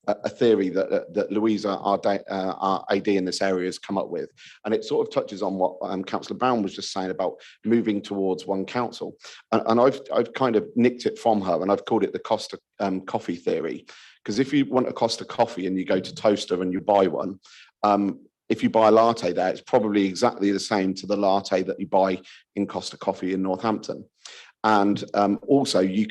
a theory that Louisa, our AD in this area, has come up with. And it sort of touches on what Councillor Brown was just saying about moving towards one council. And I've kind of nicked it from her, and I've called it the Costa coffee theory. Because if you want a Costa coffee and you go to Toaster and you buy one, if you buy a latte there, it's probably exactly the same to the latte that you buy in Costa Coffee in Northampton. And also you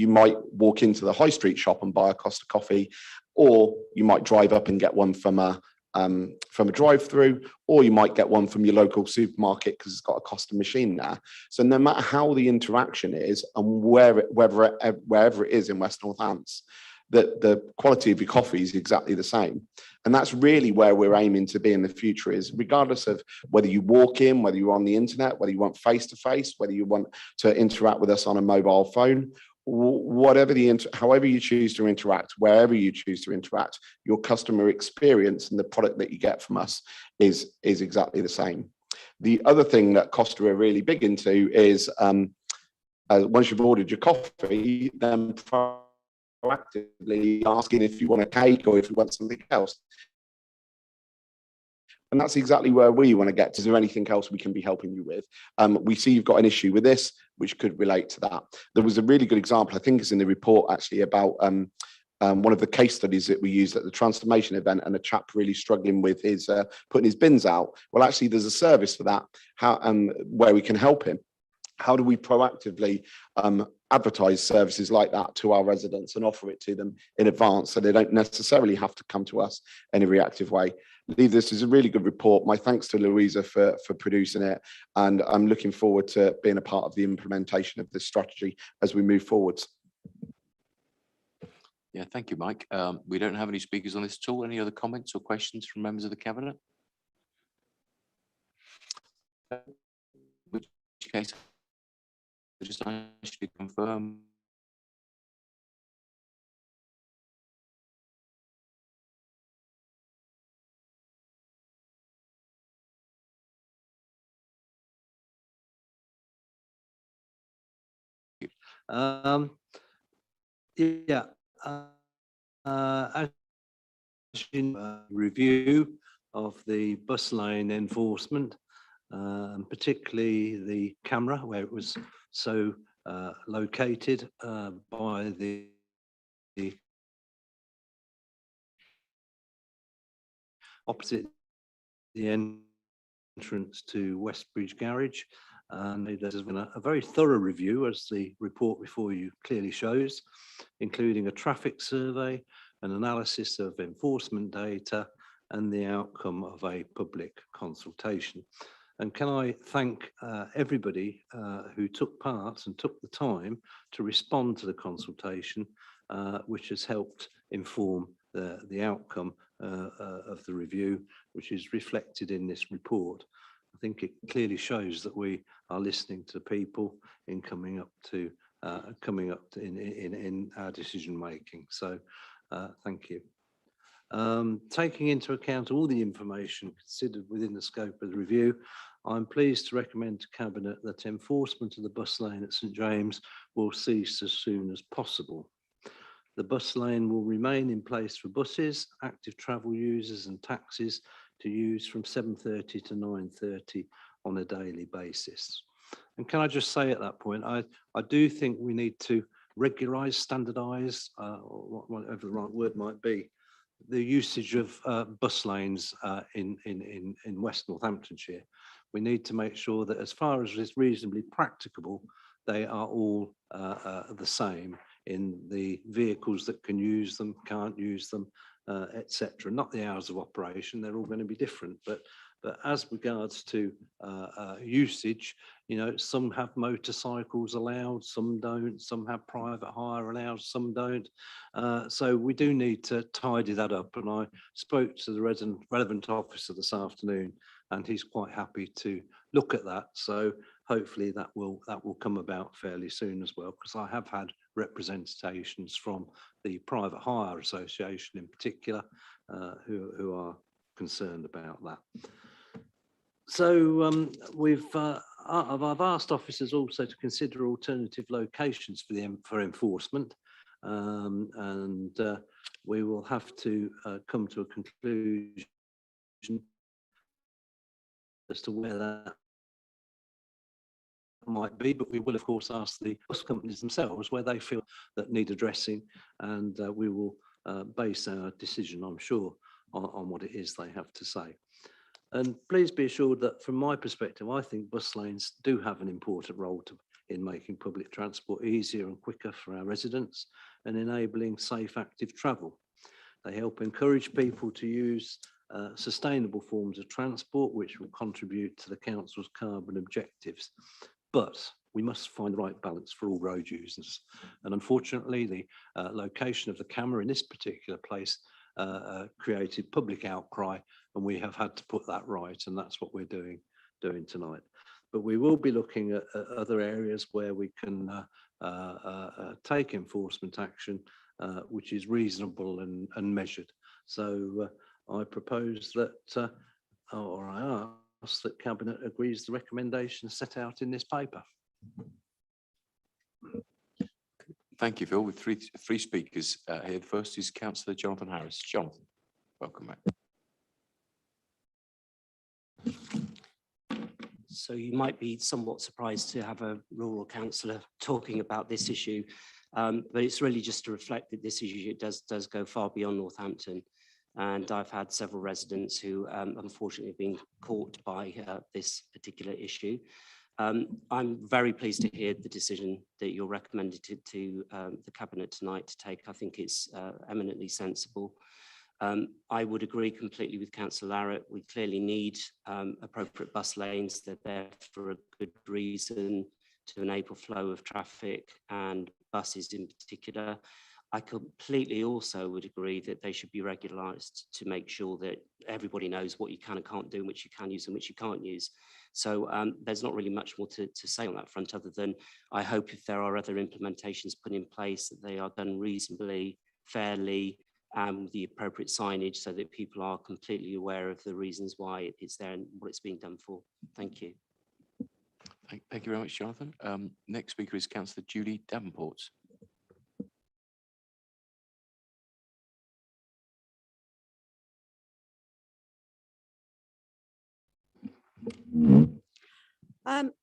might walk into the high street shop and buy a Costa coffee, or you might drive up and get one from a drive-through, or you might get one from your local supermarket because it's got a Costa machine there. So no matter how the interaction is and wherever it is in West Northants, that the quality of your coffee is exactly the same. And that's really where we're aiming to be in the future, is regardless of whether you walk in, whether you're on the internet, whether you want face-to-face, whether you want to interact with us on a mobile phone, however you choose to interact, wherever you choose to interact, your customer experience and the product that you get from us is exactly the same. The other thing that Costa are really big into is once you've ordered your coffee, then proactively asking if you want a cake or if you want something else. And that's exactly where we want to get to. Is there anything else we can be helping you with? We see you've got an issue with this, which could relate to that. There was a really good example, I think it's in the report actually, about one of the case studies that we used at the transformation event, and a chap really struggling with his putting his bins out. Well, actually, there's a service for that, where we can help him. How do we proactively advertise services like that to our residents and offer it to them in advance, so they don't necessarily have to come to us in a reactive way? This is a really good report. My thanks to Louisa for producing it, and I'm looking forward to being a part of the implementation of this strategy as we move forwards. Yeah, thank you, Mike. We don't have any speakers on this at all. Any other comments or questions from members of the Cabinet? In which case, I just actually confirm. Review of the bus lane enforcement, and particularly the camera where it was so located by the opposite the entrance to Westbridge Garage. And there's been a very thorough review, as the report before you clearly shows, including a traffic survey, an analysis of enforcement data, and the outcome of a public consultation. And can I thank everybody who took part and took the time to respond to the consultation, which has helped inform the outcome of the review, which is reflected in this report. I think it clearly shows that we are listening to people in coming up to in our decision making. So thank you. Taking into account all the information considered within the scope of the review, I'm pleased to recommend to Cabinet that enforcement of the bus lane at St James will cease as soon as possible. The bus lane will remain in place for buses, active travel users and taxis to use from 7:30 to 9:30 on a daily basis. And can I just say at that point, I do think we need to regularise, standardise, or whatever the right word might be, the usage of bus lanes in West Northamptonshire. We need to make sure that as far as is reasonably practicable, they are all the same in the vehicles that can use them, can't use them, etc. Not the hours of operation, they're all going to be different, but as regards to usage, you know, some have motorcycles allowed, some don't, some have private hire allowed, some don't. So we do need to tidy that up, and I spoke to the relevant officer this afternoon, and he's quite happy to look at that. So hopefully that will come about fairly soon as well, because I have had representations from the Private Hire Association in particular, who are concerned about that. So I've asked officers also to consider alternative locations for enforcement, and we will have to come to a conclusion as to where that might be, but we will of course ask the bus companies themselves where they feel that need addressing, and we will base our decision, I'm sure, on what it is they have to say. And please be assured that from my perspective, I think bus lanes do have an important role in making public transport easier and quicker for our residents and enabling safe, active travel. They help encourage people to use sustainable forms of transport, which will contribute to the council's carbon objectives. But we must find the right balance for all road users. And unfortunately, the location of the camera in this particular place created public outcry, and we have had to put that right, and that's what we're doing tonight. But we will be looking at other areas where we can take enforcement action which is reasonable and measured. So I propose that, or I ask that Cabinet agrees the recommendations set out in this paper. Thank you, Phil. With three speakers here. The first is Councillor Jonathan Harris. Jonathan, welcome back. So you might be somewhat surprised to have a rural councillor talking about this issue, but it's really just to reflect that this issue does go far beyond Northampton. And I've had several residents who unfortunately have been caught by this particular issue. I'm very pleased to hear the decision that you're recommended to the Cabinet tonight to take. I think it's eminently sensible. I would agree completely with Councillor Larratt. We clearly need appropriate bus lanes. They're there for a good reason, to enable flow of traffic and buses in particular. I completely also would agree that they should be regularised to make sure that everybody knows what you can and can't do, and which you can use and which you can't use. So there's not really much more to say on that front, other than I hope if there are other implementations put in place, that they are done reasonably, fairly, with the appropriate signage, so that people are completely aware of the reasons why it's there and what it's being done for. Thank you. Thank you very much, Jonathan. Next speaker is Councillor Julie Davenport.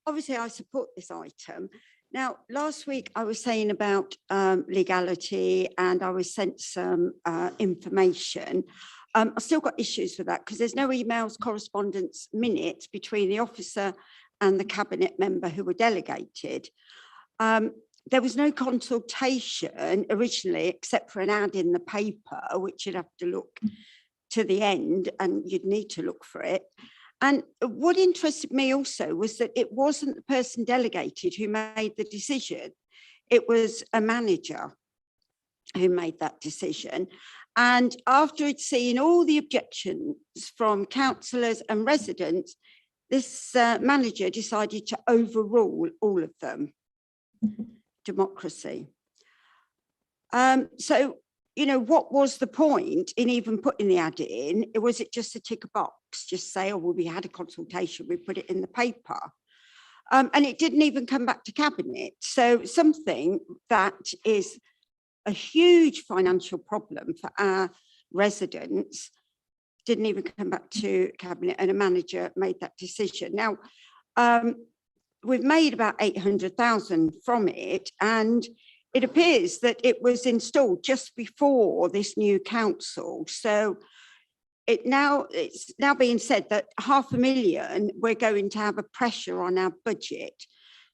Obviously, I support this item. Now, last week I was saying about legality, and I was sent some information. I've still got issues with that because there's no emails, correspondence, minutes between the officer and the Cabinet member who were delegated. There was no consultation originally, except for an ad in the paper, which you'd have to look to the end, and you'd need to look for it. And what interested me also was that it wasn't the person delegated who made the decision. It was a manager who made that decision. And after he'd seen all the objections from councillors and residents, this manager decided to overrule all of them. Democracy. So, you know, what was the point in even putting the ad in? Was it just to tick a box, just say, oh, well, we had a consultation, we put it in the paper. And it didn't even come back to Cabinet. So something that is a huge financial problem for our residents didn't even come back to Cabinet, and a manager made that decision. Now, we've made about 800,000 from it, and it appears that it was installed just before this new council. So it's now being said that 500,000, we're going to have a pressure on our budget.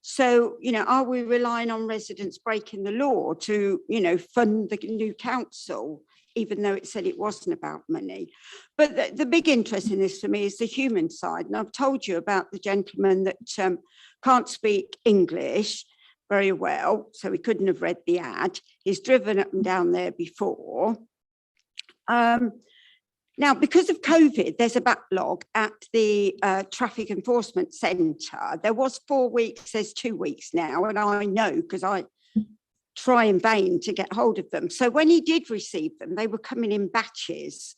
So, you know, are we relying on residents breaking the law to, you know, fund the new council, even though it said it wasn't about money? But the big interest in this for me is the human side. And I've told you about the gentleman that can't speak English very well, so he couldn't have read the ad. He's driven up and down there before. Now, because of COVID, there's a backlog at the Traffic Enforcement Centre. There was 4 weeks, there's 2 weeks now, and I know because I try in vain to get hold of them. So when he did receive them, they were coming in batches.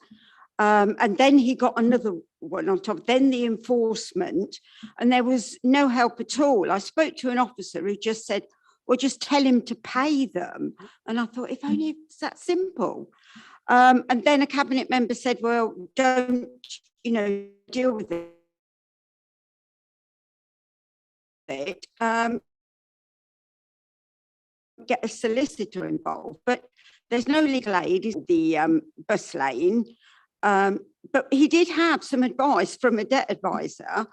And then he got another one on top, then the enforcement, and there was no help at all. I spoke to an officer who just said, well, just tell him to pay them. And I thought, if only it's that simple. And then a cabinet member said, well, don't, deal with it. Get a solicitor involved, but there's no legal aid in the bus lane. But he did have some advice from a debt advisor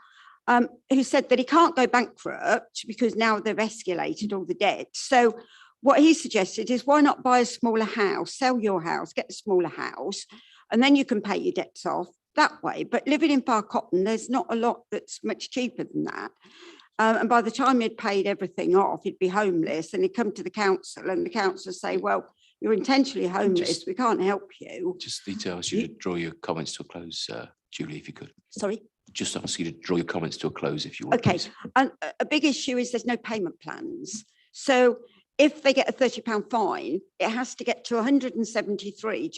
who said that he can't go bankrupt because now they've escalated all the debt. So what he suggested is, why not buy a smaller house, sell your house, get a smaller house, and then you can pay your debts off that way. But living in Far Cotton, there's not a lot that's much cheaper than that. And by the time he'd paid everything off, he'd be homeless, and he'd come to the council, and the council say, well, you're intentionally homeless, we can't help you. Just need to ask you to draw your comments to a close, Julie, if you could. Sorry? Just ask you to draw your comments to a close, if you would. Okay, please. and a big issue is there's no payment plans. So if they get a £30 fine, it has to get to 173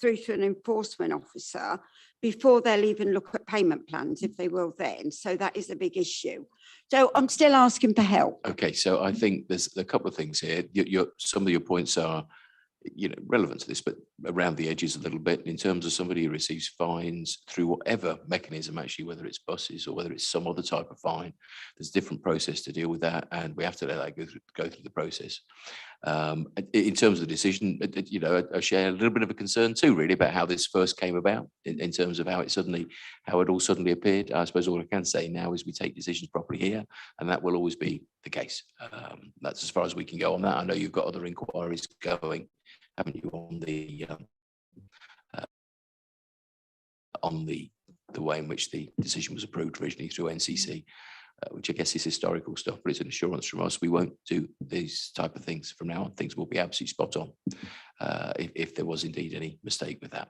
through to an enforcement officer before they'll even look at payment plans, if they will then. So that is a big issue. So I'm still asking for help. Okay, so I think there's a couple of things here. Some of your points are, relevant to this, but around the edges a little bit in terms of somebody who receives fines through whatever mechanism, actually, whether it's buses or whether it's some other type of fine. There's a different process to deal with that, and we have to let that go through the process. In terms of the decision, I share a little bit of a concern too, really, about how this first came about in terms of how it all suddenly appeared. I suppose all I can say now is we take decisions properly here, and that will always be the case. That's as far as we can go on that. I know you've got other inquiries going, haven't you, on the way in which the decision was approved originally through NCC, which I guess is historical stuff, but it's an assurance from us we won't do these type of things from now on. Things will be absolutely spot on if there was indeed any mistake with that.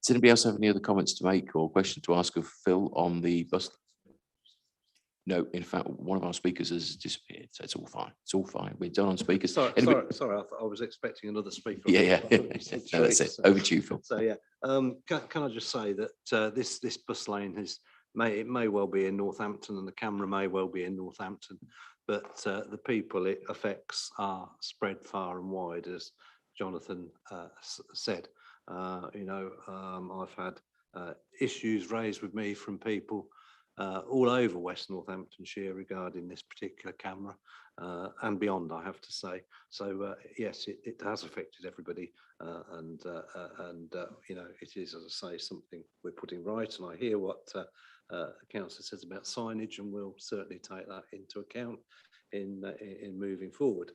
Does anybody else have any other comments to make or questions to ask of Phil on the bus? No, in fact, one of our speakers has disappeared, so it's all fine. It's all fine. We're done on speakers. Sorry, I was expecting another speaker. Yeah. No, that's it. Over to you, Phil. So yeah, can I just say that this bus lane may well be in Northampton, and the camera may well be in Northampton, but the people it affects are spread far and wide, as Jonathan said. I've had issues raised with me from people all over West Northamptonshire regarding this particular camera and beyond, I have to say. So yes, it has affected everybody, and it is, as I say, something we're putting right. And I hear what the councillor says about signage, and we'll certainly take that into account in moving forward.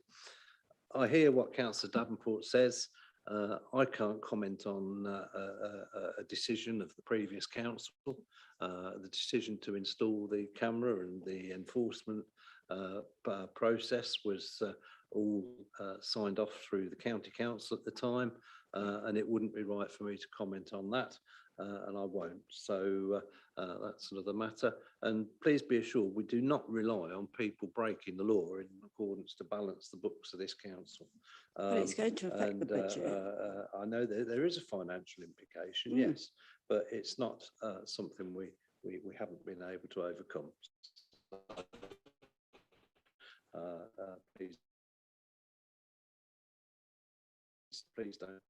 I hear what Councillor Davenport says. I can't comment on a decision of the previous council. The decision to install the camera and the enforcement process was all signed off through the county council at the time, and it wouldn't be right for me to comment on that, and I won't. So that's another matter. And please be assured, we do not rely on people breaking the law in accordance to balance the books of this council. But it's going to affect the budget. I know that there is a financial implication, yes, but it's not something we haven't been able to overcome. Please don't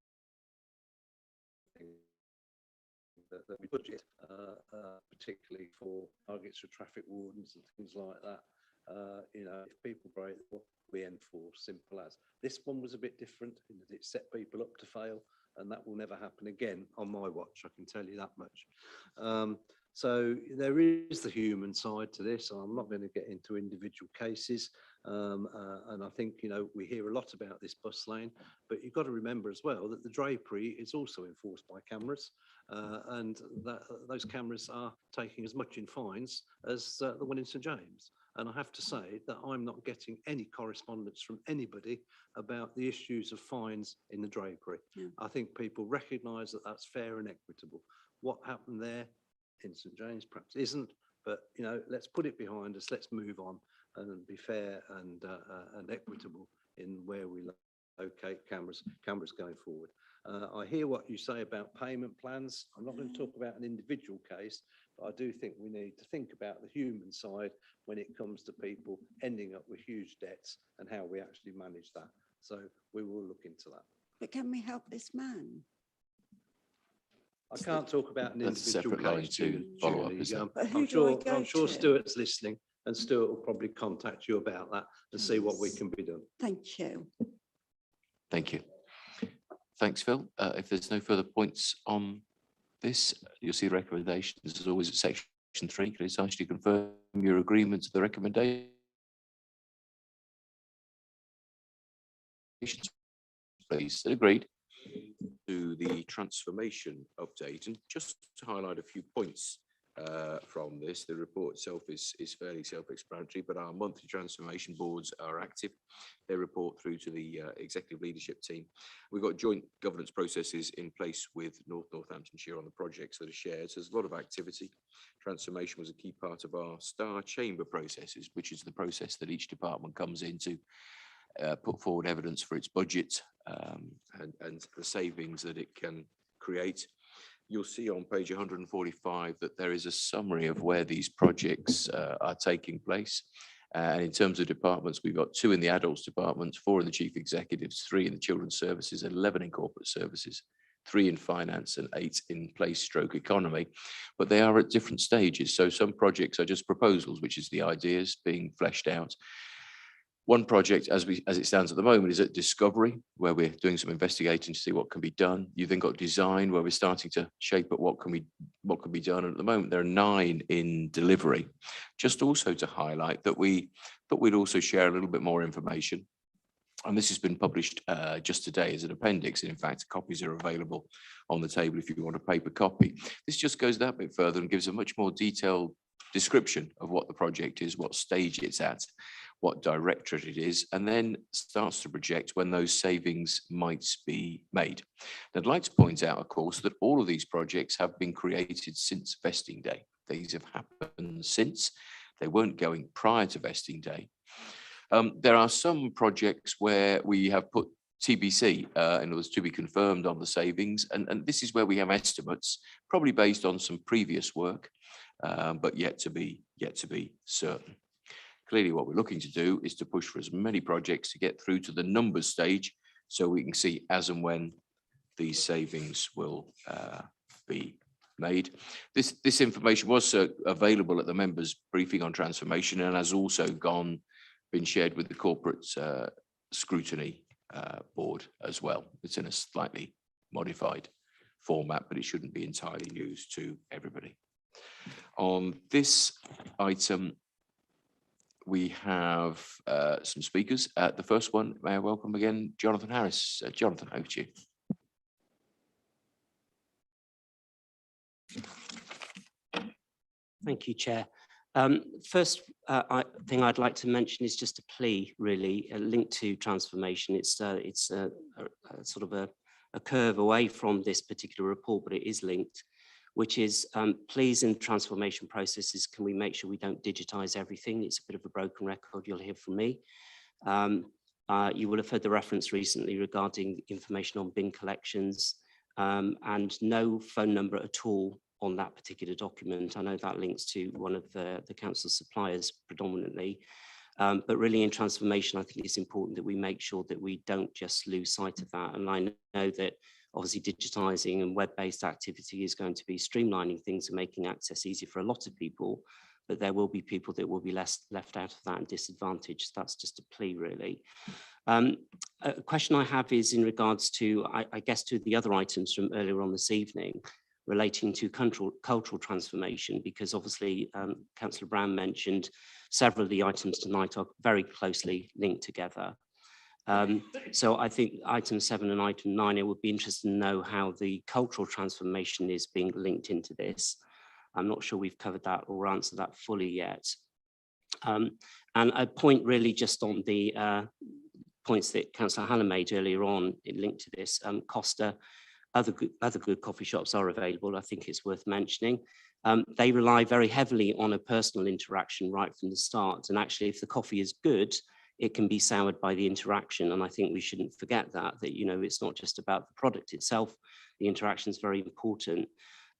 think that we budget, particularly for targets for traffic wardens and things like that. If people break the law, we enforce, simple as. This one was a bit different in that it set people up to fail, and that will never happen again on my watch, I can tell you that much. So there is the human side to this. I'm not going to get into individual cases. And I think, we hear a lot about this bus lane, but you've got to remember as well that the drapery is also enforced by cameras, and those cameras are taking as much in fines as the one in St James. And I have to say that I'm not getting any correspondence from anybody about the issues of fines in the drapery. Yeah. I think people recognise that that's fair and equitable. What happened there in St James perhaps isn't, but let's put it behind us. Let's move on and be fair and equitable in where we okay, cameras going forward. I hear what you say about payment plans. I'm not going to talk about an individual case, but I do think we need to think about the human side when it comes to people ending up with huge debts and how we actually manage that. So we will look into that. But can we help this man? I can't talk about an That's a individual separate line case. to follow up, isn't it? But who I'm do I sure, go I'm sure to? Stuart's listening, and Stuart will probably contact you about that and see what we can be done. Thank you. Thank you. Thanks, Phil. If there's no further points on this, you'll see the recommendations as always at section 3. Can I ask you to confirm your agreement to the recommendations, please? Agreed. To the transformation update, and just to highlight a few points from this, the report itself is fairly self-explanatory, but our monthly transformation boards are active. They report through to the executive leadership team. We've got joint governance processes in place with Northamptonshire on the projects that are shared. So there's a lot of activity. Transformation was a key part of our star chamber processes, which is the process that each department comes into. Put forward evidence for its budget and the savings that it can create. You'll see on page 145 that there is a summary of where these projects are taking place. And in terms of departments, we've got 2 in the adults department, 4 in the chief executives, 3 in the children's services, 11 in corporate services, 3 in finance and 8 in place/economy. But they are at different stages. So some projects are just proposals, which is the ideas being fleshed out. One project, as it stands at the moment, is at discovery, where we're doing some investigating to see what can be done. You've then got design, where we're starting to shape up what can be done. And at the moment, there are 9 in delivery. Just also to highlight that we thought we'd also share a little bit more information. And this has been published just today as an appendix. And in fact, copies are available on the table if you want a paper copy. This just goes that bit further and gives a much more detailed description of what the project is, what stage it's at, what directorate it is, and then starts to project when those savings might be made. And I'd like to point out, of course, that all of these projects have been created since vesting day. These have happened since. They weren't going prior to vesting day. There are some projects where we have put TBC, in other words, to be confirmed on the savings, and this is where we have estimates, probably based on some previous work, but yet to be certain. Clearly, what we're looking to do is to push for as many projects to get through to the numbers stage, so we can see as and when these savings will be made. This information was available at the members' briefing on transformation, and has also been shared with the corporate scrutiny board as well. It's in a slightly modified format, but it shouldn't be entirely news to everybody. On this item, we have some speakers. The first one, may I welcome again Jonathan Harris. Jonathan, over to you. Thank you, Chair. First thing I'd like to mention is just a plea, really, linked to transformation. It's a sort of a curve away from this particular report, but it is linked, which is please, in transformation processes, can we make sure we don't digitize everything? It's a bit of a broken record, you'll hear from me. You will have heard the reference recently regarding information on bin collections, and no phone number at all on that particular document. I know that links to one of the council suppliers predominantly, but really in transformation, I think it's important that we make sure that we don't just lose sight of that. And I know that obviously digitizing and web-based activity is going to be streamlining things and making access easier for a lot of people, but there will be people that will be left out of that and disadvantaged. That's just a plea, really. A question I have is in regards to, I guess, to the other items from earlier on this evening relating to cultural transformation, because obviously Councillor Brown mentioned several of the items tonight are very closely linked together. So I think item 7 and item 9, it would be interesting to know how the cultural transformation is being linked into this. I'm not sure we've covered that or answered that fully yet. And a point really just on the points that Councillor Hannah made earlier on linked to this, Costa, other good coffee shops are available. I think it's worth mentioning. They rely very heavily on a personal interaction right from the start. And actually, if the coffee is good, it can be soured by the interaction. And I think we shouldn't forget that, it's not just about the product itself. The interaction is very important.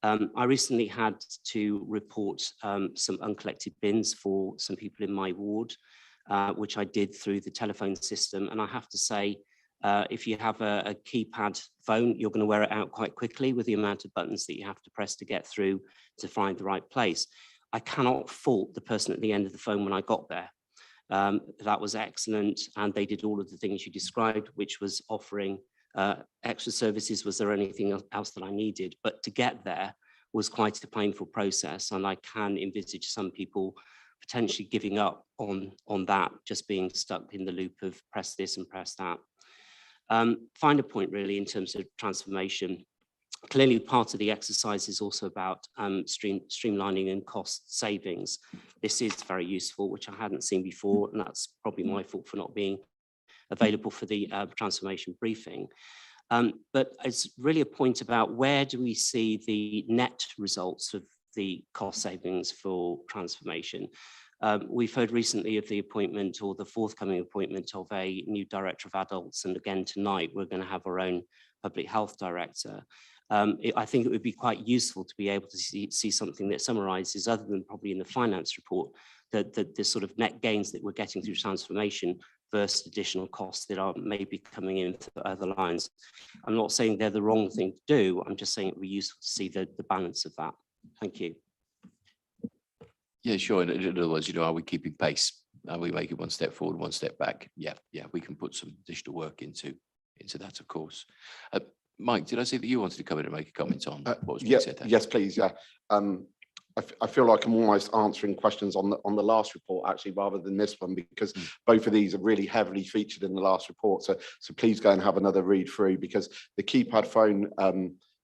I recently had to report some uncollected bins for some people in my ward, which I did through the telephone system. And I have to say, if you have a keypad phone, you're going to wear it out quite quickly with the amount of buttons that you have to press to get through to find the right place. I cannot fault the person at the end of the phone when I got there. That was excellent. And they did all of the things you described, which was offering extra services. Was there anything else that I needed? But to get there was quite a painful process. And I can envisage some people potentially giving up on that, just being stuck in the loop of press this and press that. Final point really in terms of transformation. Clearly part of the exercise is also about streamlining and cost savings. This is very useful, which I hadn't seen before, and that's probably my fault for not being available for the transformation briefing. But it's really a point about where do we see the net results of the cost savings for transformation. We've heard recently of the appointment or the forthcoming appointment of a new director of adults. And again, tonight, we're going to have our own public health director. I think it would be quite useful to be able to see something that summarises, other than probably in the finance report, the sort of net gains that we're getting through transformation versus additional costs that are maybe coming in through other lines. I'm not saying they're the wrong thing to do. I'm just saying it would be useful to see the balance of that. Thank you. Yeah, sure. In other words, are we keeping pace? Are we making one step forward, one step back? Yeah, we can put some additional work into that, of course. Mike, did I see that you wanted to come in and make a comment on what was being said there? Yes, please. Yeah. I feel like I'm almost answering questions on the last report, actually, rather than this one, because both of these are really heavily featured in the last report. So please go and have another read through, because the keypad phone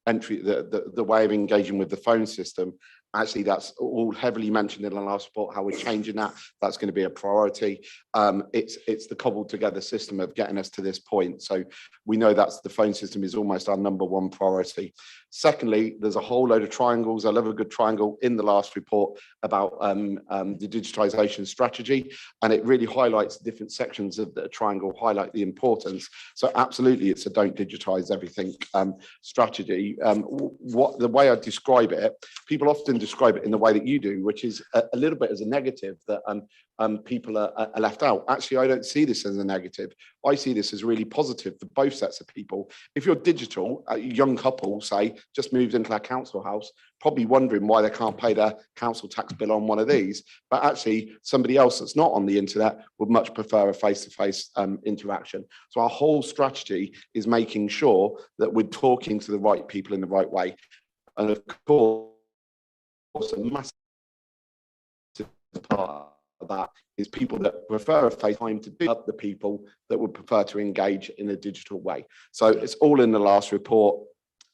entry, the way of engaging with the phone system, actually, that's all heavily mentioned in the last report, how we're changing that. That's going to be a priority. It's the cobbled together system of getting us to this point. So we know that's the phone system is almost our #1 priority. Secondly, there's a whole load of triangles. I love a good triangle in the last report about the digitisation strategy, and it really highlights the different sections of the triangle, highlight the importance. So absolutely, it's a don't digitise everything strategy. The way I describe it, people often describe it in the way that you do, which is a little bit as a negative, that people are left out. Actually, I don't see this as a negative. I see this as really positive for both sets of people. If you're digital, a young couple, say, just moved into their council house, probably wondering why they can't pay their council tax bill on one of these, but actually somebody else that's not on the internet would much prefer a face-to-face interaction. So our whole strategy is making sure that we're talking to the right people in the right way. And of course, a massive part of that is people that prefer a face time to do up the people that would prefer to engage in a digital way. So it's all in the last report,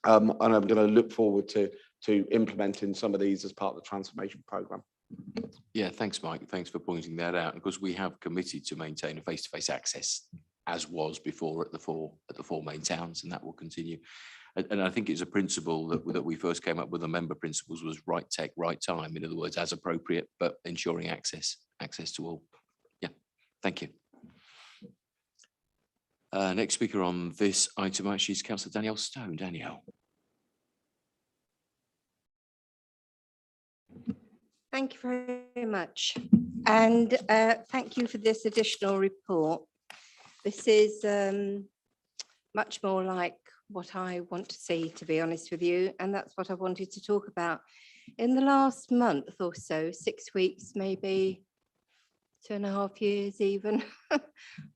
and I'm going to look forward to implementing some of these as part of the transformation programme. Yeah, thanks, Mike. Thanks for pointing that out. Because we have committed to maintain a face-to-face access, as was before at the four main towns, and that will continue. And I think it's a principle that we first came up with. The member principles was right tech, right time. In other words, as appropriate, but ensuring access to all. Yeah, thank you. Next speaker on this item actually is Councillor Danielle Stone. Danielle. Thank you very much. And thank you for this additional report. This is much more like what I want to see, to be honest with you, and that's what I wanted to talk about. In the last month or so, 6 weeks, maybe 2.5 years even,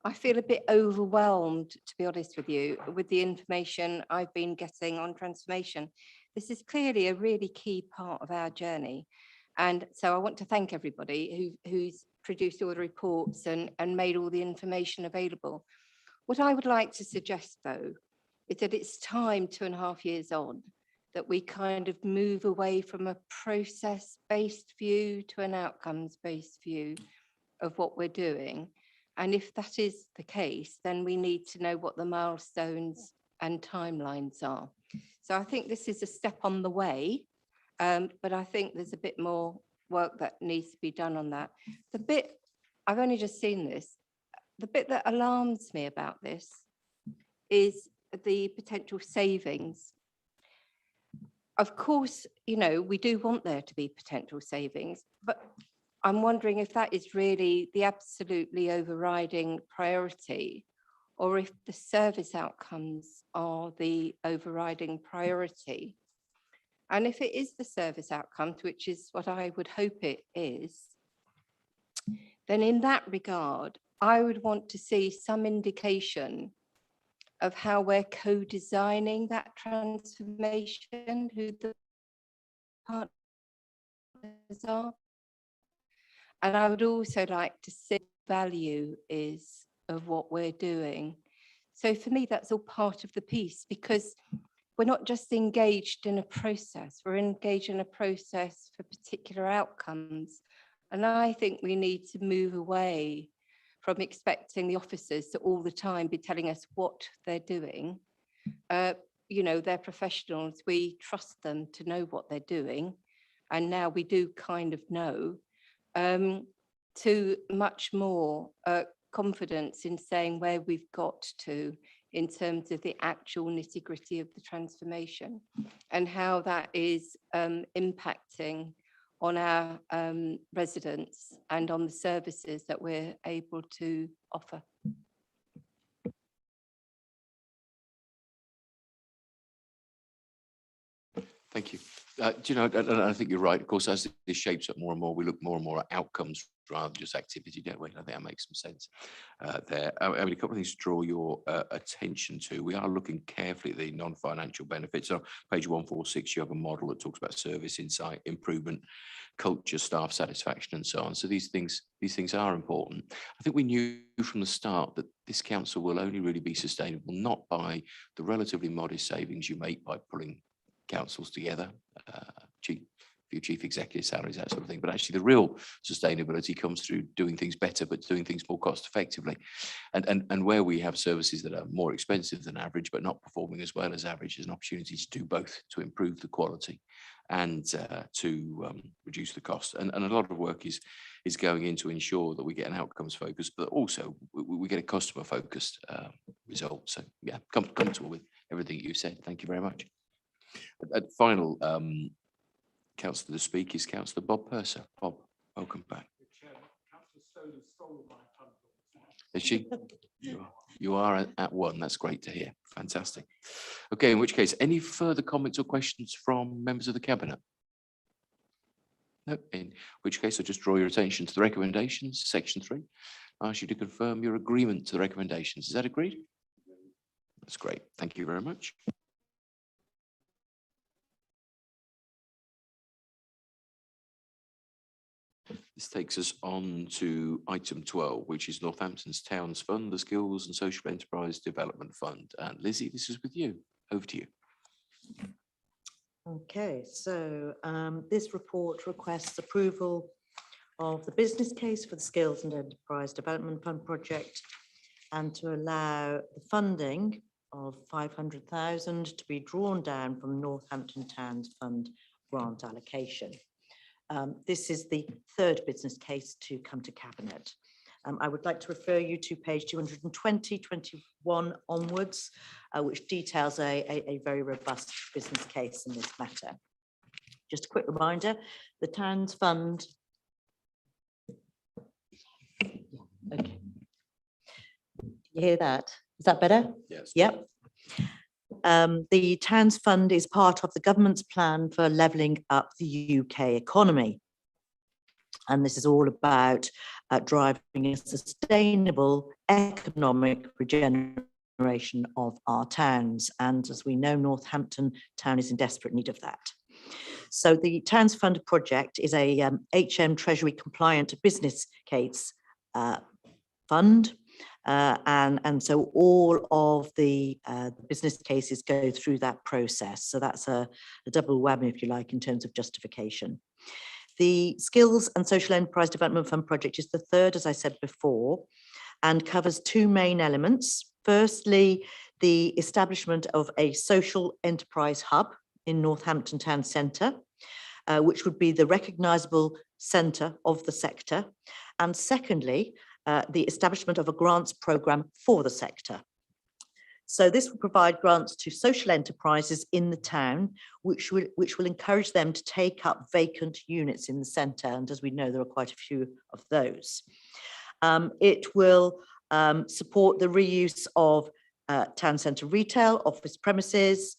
I feel a bit overwhelmed, to be honest with you, with the information I've been getting on transformation. This is clearly a really key part of our journey. And so I want to thank everybody who's produced all the reports and made all the information available. What I would like to suggest, though, is that it's time, 2.5 years on, that we kind of move away from a process-based view to an outcomes-based view of what we're doing. And if that is the case, then we need to know what the milestones and timelines are. So I think this is a step on the way, but I think there's a bit more work that needs to be done on that. The bit, I've only just seen this, the bit that alarms me about this is the potential savings. Of course, you know, we do want there to be potential savings, but I'm wondering if that is really the absolutely overriding priority, or if the service outcomes are the overriding priority. And if it is the service outcomes, which is what I would hope it is, then in that regard, I would want to see some indication of how we're co-designing that transformation, who the partners are. And I would also like to see value is of what we're doing. So for me, that's all part of the piece, because we're not just engaged in a process, we're engaged in a process for particular outcomes. And I think we need to move away from expecting the officers to all the time be telling us what they're doing. You know, they're professionals, we trust them to know what they're doing. And now we do kind of know, to much more confidence in saying where we've got to in terms of the actual nitty-gritty of the transformation and how that is impacting on our residents and on the services that we're able to offer. Thank you. Do you know, and I think you're right. Of course, as this shapes up more and more, we look more and more at outcomes rather than just activity, don't we? I think that makes some sense there. I mean, a couple of things to draw your attention to. We are looking carefully at the non-financial benefits. So page 146, you have a model that talks about service insight, improvement, culture, staff satisfaction, and so on. So these things are important. I think we knew from the start that this council will only really be sustainable not by the relatively modest savings you make by pulling councils together, few chief executive salaries, that sort of thing. But actually the real sustainability comes through doing things better, but doing things more cost effectively. And where we have services that are more expensive than average, but not performing as well as average, is an opportunity to do both, to improve the quality and to reduce the cost. And a lot of work is going in to ensure that we get an outcomes focus, but also we get a customer focused result. So yeah, comfortable with everything you said. Thank you very much. At final councillor to speak is Councillor Bob Purser. Bob, welcome back. Is she? You are at one. That's great to hear. Fantastic. Okay, in which case, any further comments or questions from members of the Cabinet? No, in which case I'll just draw your attention to the recommendations, section 3. I ask you to confirm your agreement to the recommendations. Is that agreed? That's great. Thank you very much. This takes us on to item 12, which is Northampton's Towns Fund, the Skills and Social Enterprise Development Fund. And Lizzie, this is with you. Over to you. Okay, so this report requests approval of the business case for the Skills and Enterprise Development Fund project and to allow the funding of 500,000 to be drawn down from Northampton Towns Fund grant allocation. This is the third business case to come to Cabinet. I would like to refer you to page 220, 21 onwards, which details a very robust business case in this matter. Just a quick reminder, the Towns Fund. Okay. You hear that? Is that better? Yes. Yep. The Towns Fund is part of the government's plan for levelling up the UK economy. And this is all about driving a sustainable economic regeneration of our towns. And as we know, Northampton town is in desperate need of that. So the Towns Fund project is a HM Treasury compliant business case fund. And so all of the business cases go through that process. So that's a double whammy, if you like, in terms of justification. The Skills and Social Enterprise Development Fund project is the third, as I said before, and covers two main elements. Firstly, the establishment of a social enterprise hub in Northampton Town Centre, which would be the recognisable centre of the sector. And secondly, the establishment of a grants programme for the sector. So this will provide grants to social enterprises in the town, which will encourage them to take up vacant units in the centre. And as we know, there are quite a few of those. It will support the reuse of town centre retail, office premises,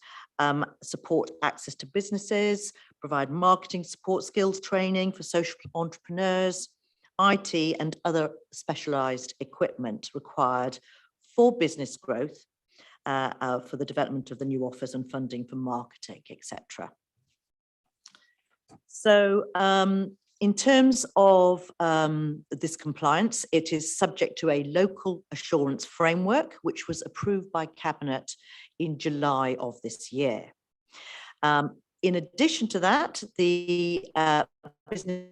support access to businesses, provide marketing support, skills training for social entrepreneurs, IT and other specialised equipment required for business growth, for the development of the new offers and funding for marketing, etc. So in terms of this compliance, it is subject to a local assurance framework, which was approved by Cabinet in July of this year. In addition to that, the business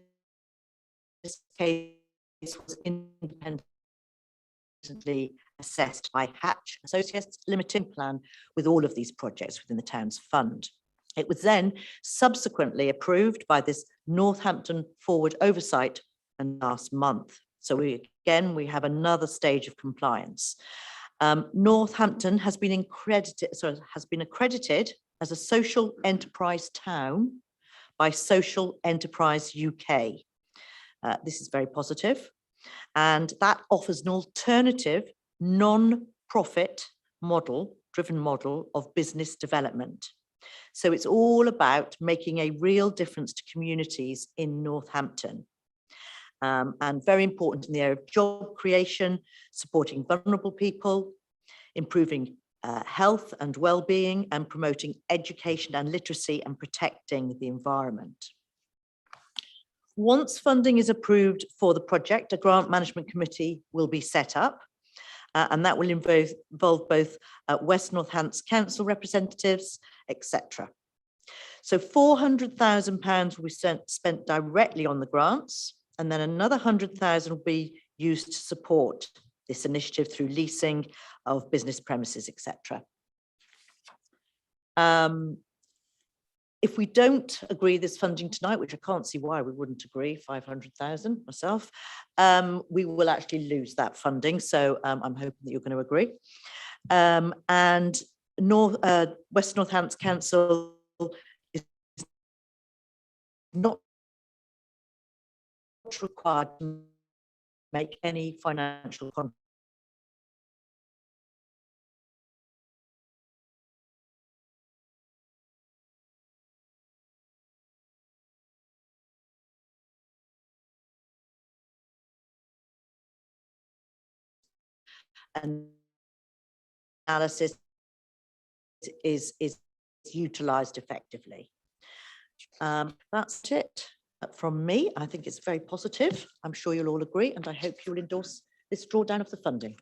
case was independently assessed by Hatch Associates Limited plan with all of these projects within the town's fund. It was then subsequently approved by this Northampton Forward Oversight and last month. So we have another stage of compliance. Northampton has been accredited as a social enterprise town by Social Enterprise UK. This is very positive, and that offers an alternative non-profit driven model of business development. So it's all about making a real difference to communities in Northampton. And very important in the area of job creation, supporting vulnerable people, improving health and well-being, and promoting education and literacy and protecting the environment. Once funding is approved for the project, a grant management committee will be set up, and that will involve both West Northants Council representatives, etc. So £400,000 will be spent directly on the grants, and then another 100,000 will be used to support this initiative through leasing of business premises, etc. If we don't agree this funding tonight, which I can't see why we wouldn't agree, 500,000 myself, we will actually lose that funding. So I'm hoping that you're going to agree. And West Northants Council is not required to make any financial contribution. Analysis is utilised effectively. That's it from me. I think it's very positive. I'm sure you'll all agree, and I hope you'll endorse this drawdown of the funding.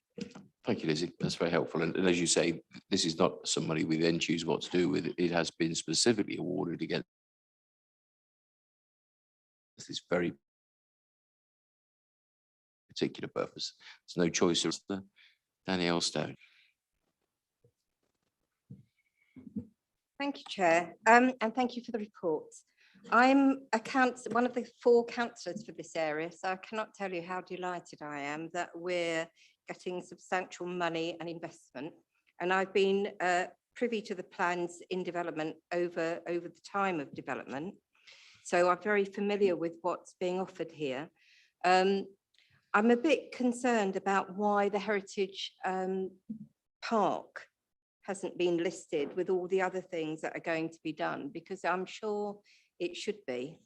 Thank you, Lizzie. That's very helpful. And as you say, this is not some money we then choose what to do with. It has been specifically awarded against this very particular purpose. There's no choice of the Danielle Stone. Thank you, Chair, and thank you for the report. I'm one of the 4 councillors for this area, so I cannot tell you how delighted I am that we're getting substantial money and investment. And I've been privy to the plans in development over the time of development. So I'm very familiar with what's being offered here. I'm a bit concerned about why the Heritage Park hasn't been listed with all the other things that are going to be done, because I'm sure it should be.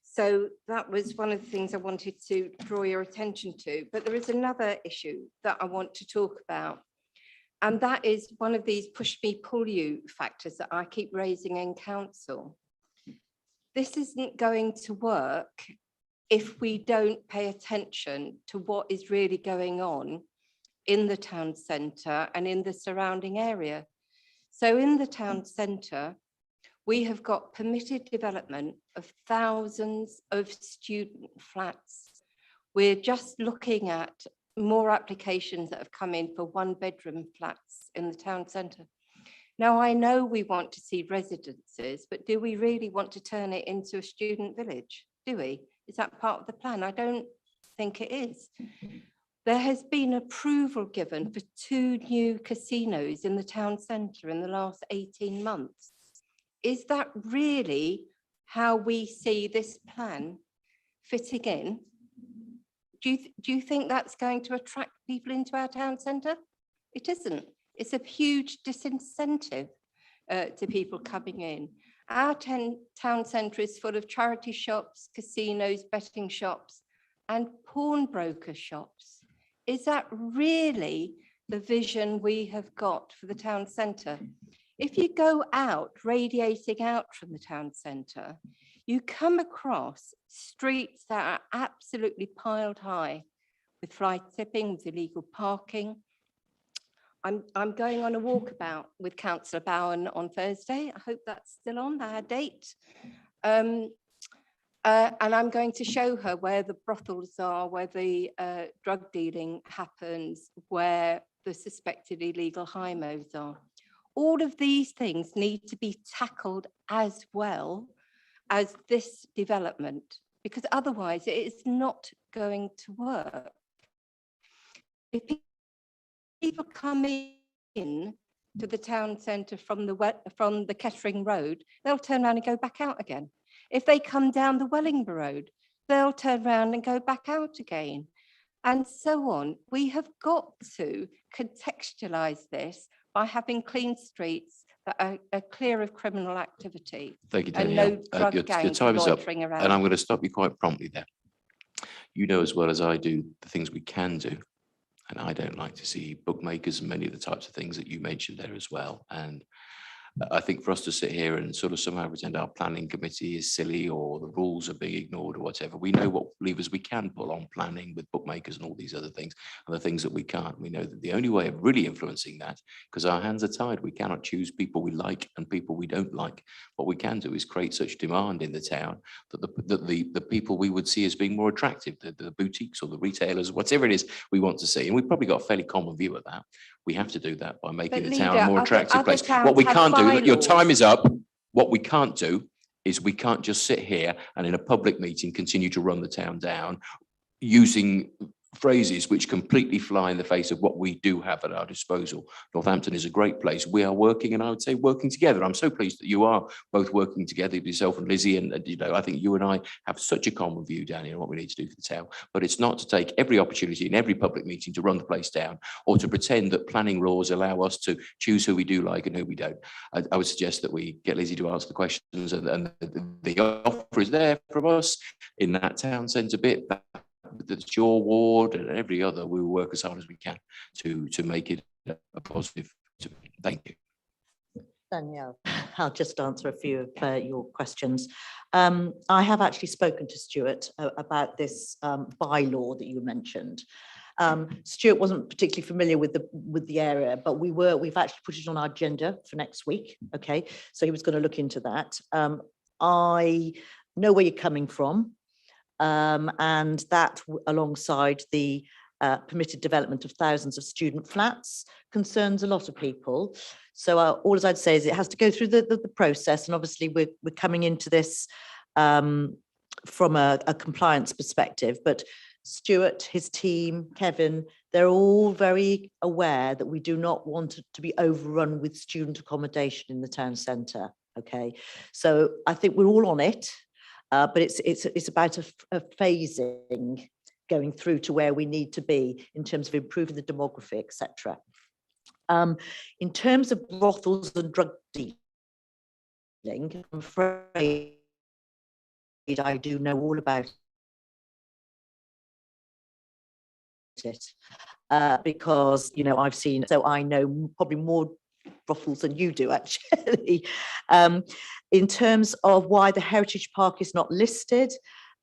So that was one of the things I wanted to draw your attention to. But there is another issue that I want to talk about. And that is one of these push me, pull you factors that I keep raising in council. This isn't going to work if we don't pay attention to what is really going on in the town centre and in the surrounding area. So in the town centre, we have got permitted development of thousands of student flats. We're just looking at more applications that have come in for 1-bedroom flats in the town centre. Now, I know we want to see residences, but do we really want to turn it into a student village? Do we? Is that part of the plan? I don't think it is. There has been approval given for 2 new casinos in the town centre in the last 18 months. Is that really how we see this plan fitting in? Do you think that's going to attract people into our town centre? It isn't. It's a huge disincentive to people coming in. Our town centre is full of charity shops, casinos, betting shops, and pawnbroker shops. Is that really the vision we have got for the town centre? If you go out, radiating out from the town centre, you come across streets that are absolutely piled high with fly tipping, with illegal parking. I'm going on a walkabout with Councillor Bowen on Thursday. I hope that's still on our date. And I'm going to show her where the brothels are, where the drug dealing happens, where the suspected illegal high-mos are. All of these things need to be tackled as well as this development, because otherwise it is not going to work. If people come in to the town centre from the Kettering Road, they'll turn around and go back out again. If they come down the Wellingborough Road, they'll turn around and go back out again, and so on. We have got to contextualise this by having clean streets that are clear of criminal activity. Thank you, and Danielle. no drug Your gangs time is up, loitering and around. I'm going to stop you quite promptly there. You know as well as I do the things we can do, and I don't like to see bookmakers and many of the types of things that you mentioned there as well. And I think for us to sit here and sort of somehow pretend our planning committee is silly or the rules are being ignored or whatever, we know what levers we can pull on planning with bookmakers and all these other things, and the things that we can't. We know that the only way of really influencing that, because our hands are tied, we cannot choose people we like and people we don't like. What we can do is create such demand in the town that the people we would see as being more attractive, the boutiques or the retailers, whatever it is we want to see. And we've probably got a fairly common view of that. We have to do that by making the town a more attractive place. What we can't do, your time is up. What we can't do is we can't just sit here and in a public meeting continue to run the town down using phrases which completely fly in the face of what we do have at our disposal. Northampton is a great place. We are working, and I would say working together. I'm so pleased that you are both working together, yourself and Lizzie, and you know, I think you and I have such a common view down here on what we need to do for the town. But it's not to take every opportunity in every public meeting to run the place down, or to pretend that planning laws allow us to choose who we do like and who we don't. I would suggest that we get Lizzie to answer the questions, and the offer is there from us in that town centre bit. That's your ward, and every other, we will work as hard as we can to make it a positive. Thank you. Danielle, I'll just answer a few of your questions. I have actually spoken to Stuart about this bylaw that you mentioned. Stuart wasn't particularly familiar with the area, but we've actually put it on our agenda for next week. Okay, so he was going to look into that. I know where you're coming from. And that alongside the permitted development of thousands of student flats concerns a lot of people. So all I'd say is it has to go through the process, and obviously we're coming into this from a compliance perspective, but Stuart, his team, Kevin, they're all very aware that we do not want it to be overrun with student accommodation in the town centre. Okay, so I think we're all on it. But it's about a phasing going through to where we need to be in terms of improving the demography, etc. In terms of brothels and drug dealing, I'm afraid I do know all about it because, you know, I've seen, so I know probably more brothels than you do actually. In terms of why the Heritage Park is not listed,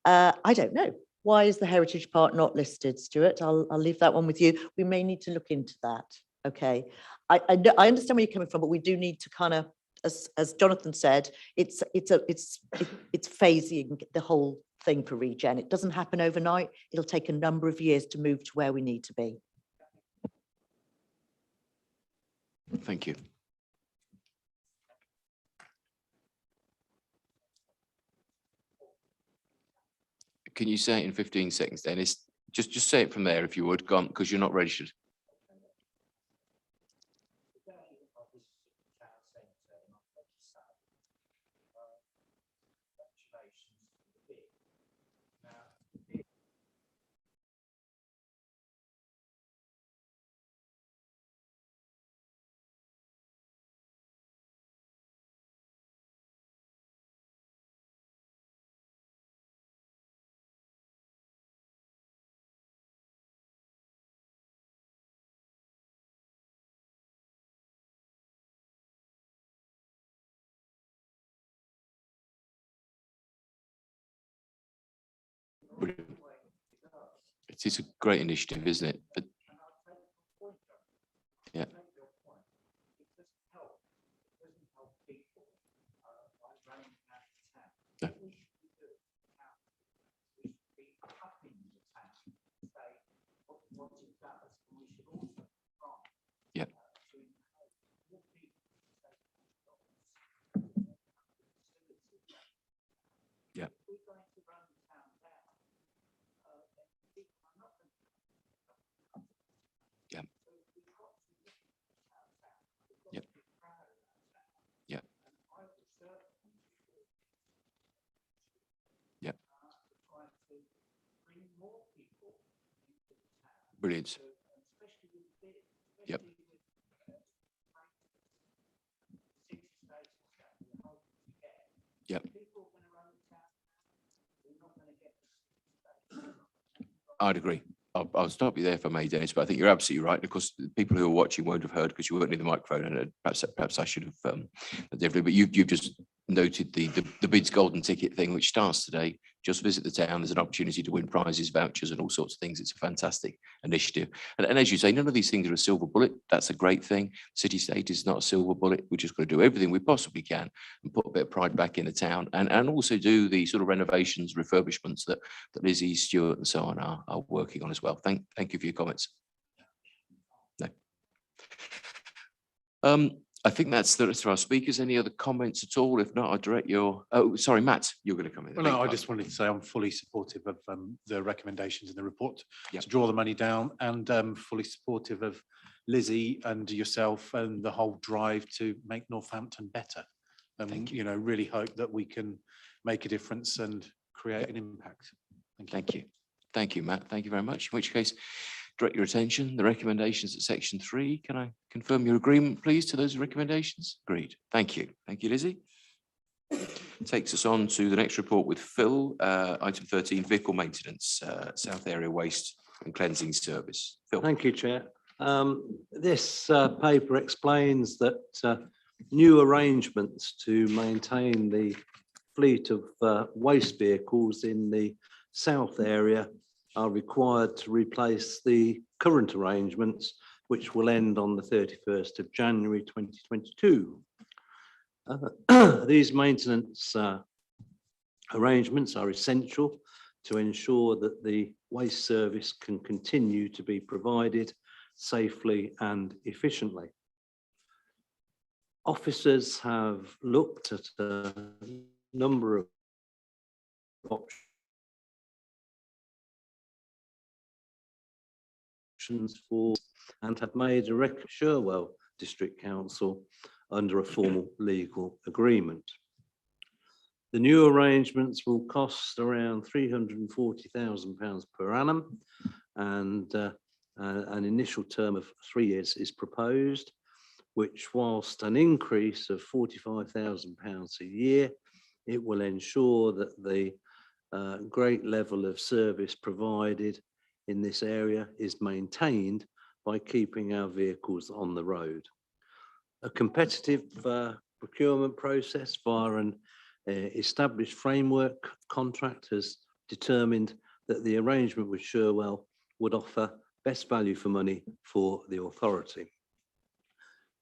I don't know. Why is the Heritage Park not listed, Stuart? I'll leave that one with you. We may need to look into that. Okay, I understand where you're coming from, but we do need to kind of, as Jonathan said, it's phasing the whole thing for regen. It doesn't happen overnight. It'll take a number of years to move to where we need to be. Thank you. Can you say it in 15 seconds, Dennis? Just say it from there if you would, gone, because you're not registered. Brilliant. It is a great initiative, isn't it? But yeah. Yeah. Yeah. Yeah. Yeah. Yeah. Yeah. Yeah. Brilliant. Yep. Yep. I'd agree. I'll stop you there if I may, Dennis, but I think you're absolutely right. Of course, the people who are watching won't have heard because you weren't near the microphone, and perhaps I should have differently. But you've just noted the bids golden ticket thing, which starts today. Just visit the town. There's an opportunity to win prizes, vouchers, and all sorts of things. It's a fantastic initiative. And as you say, none of these things are a silver bullet. That's a great thing. City state is not a silver bullet. We're just going to do everything we possibly can and put a bit of pride back in the town, and also do the sort of renovations, refurbishments that Lizzie, Stuart, and so on are working on as well. Thank you for your comments. No. I think that's the rest of our speakers. Any other comments at all? If not, I'll direct your, oh, sorry, Matt, you're going to come in. Well, no, I just wanted to say I'm fully supportive of the recommendations in the report to draw the money down, and fully supportive of Lizzie and yourself and the whole drive to make Northampton better. And, you know, really hope that we can make a difference and create an impact. Thank you. Thank you, Matt. Thank you very much. In which case, direct your attention, the recommendations at section 3. Can I confirm your agreement, please, to those recommendations? Agreed. Thank you. Thank you, Lizzie. Takes us on to the next report with Phil, item 13, vehicle maintenance, South Area Waste and Cleansing Service. Phil. Thank you, Chair. This paper explains that new arrangements to maintain the fleet of waste vehicles in the South Area are required to replace the current arrangements, which will end on the 31st of January 2022. These maintenance arrangements are essential to ensure that the waste service can continue to be provided safely and efficiently. Officers have looked at a number of options for and have made a Sherwell District Council under a formal legal agreement. The new arrangements will cost around £340,000 per annum, and an initial term of 3 years is proposed, which, whilst an increase of £45,000 a year, it will ensure that the great level of service provided in this area is maintained by keeping our vehicles on the road. A competitive procurement process via an established framework contract has determined that the arrangement with Sherwell would offer best value for money for the authority.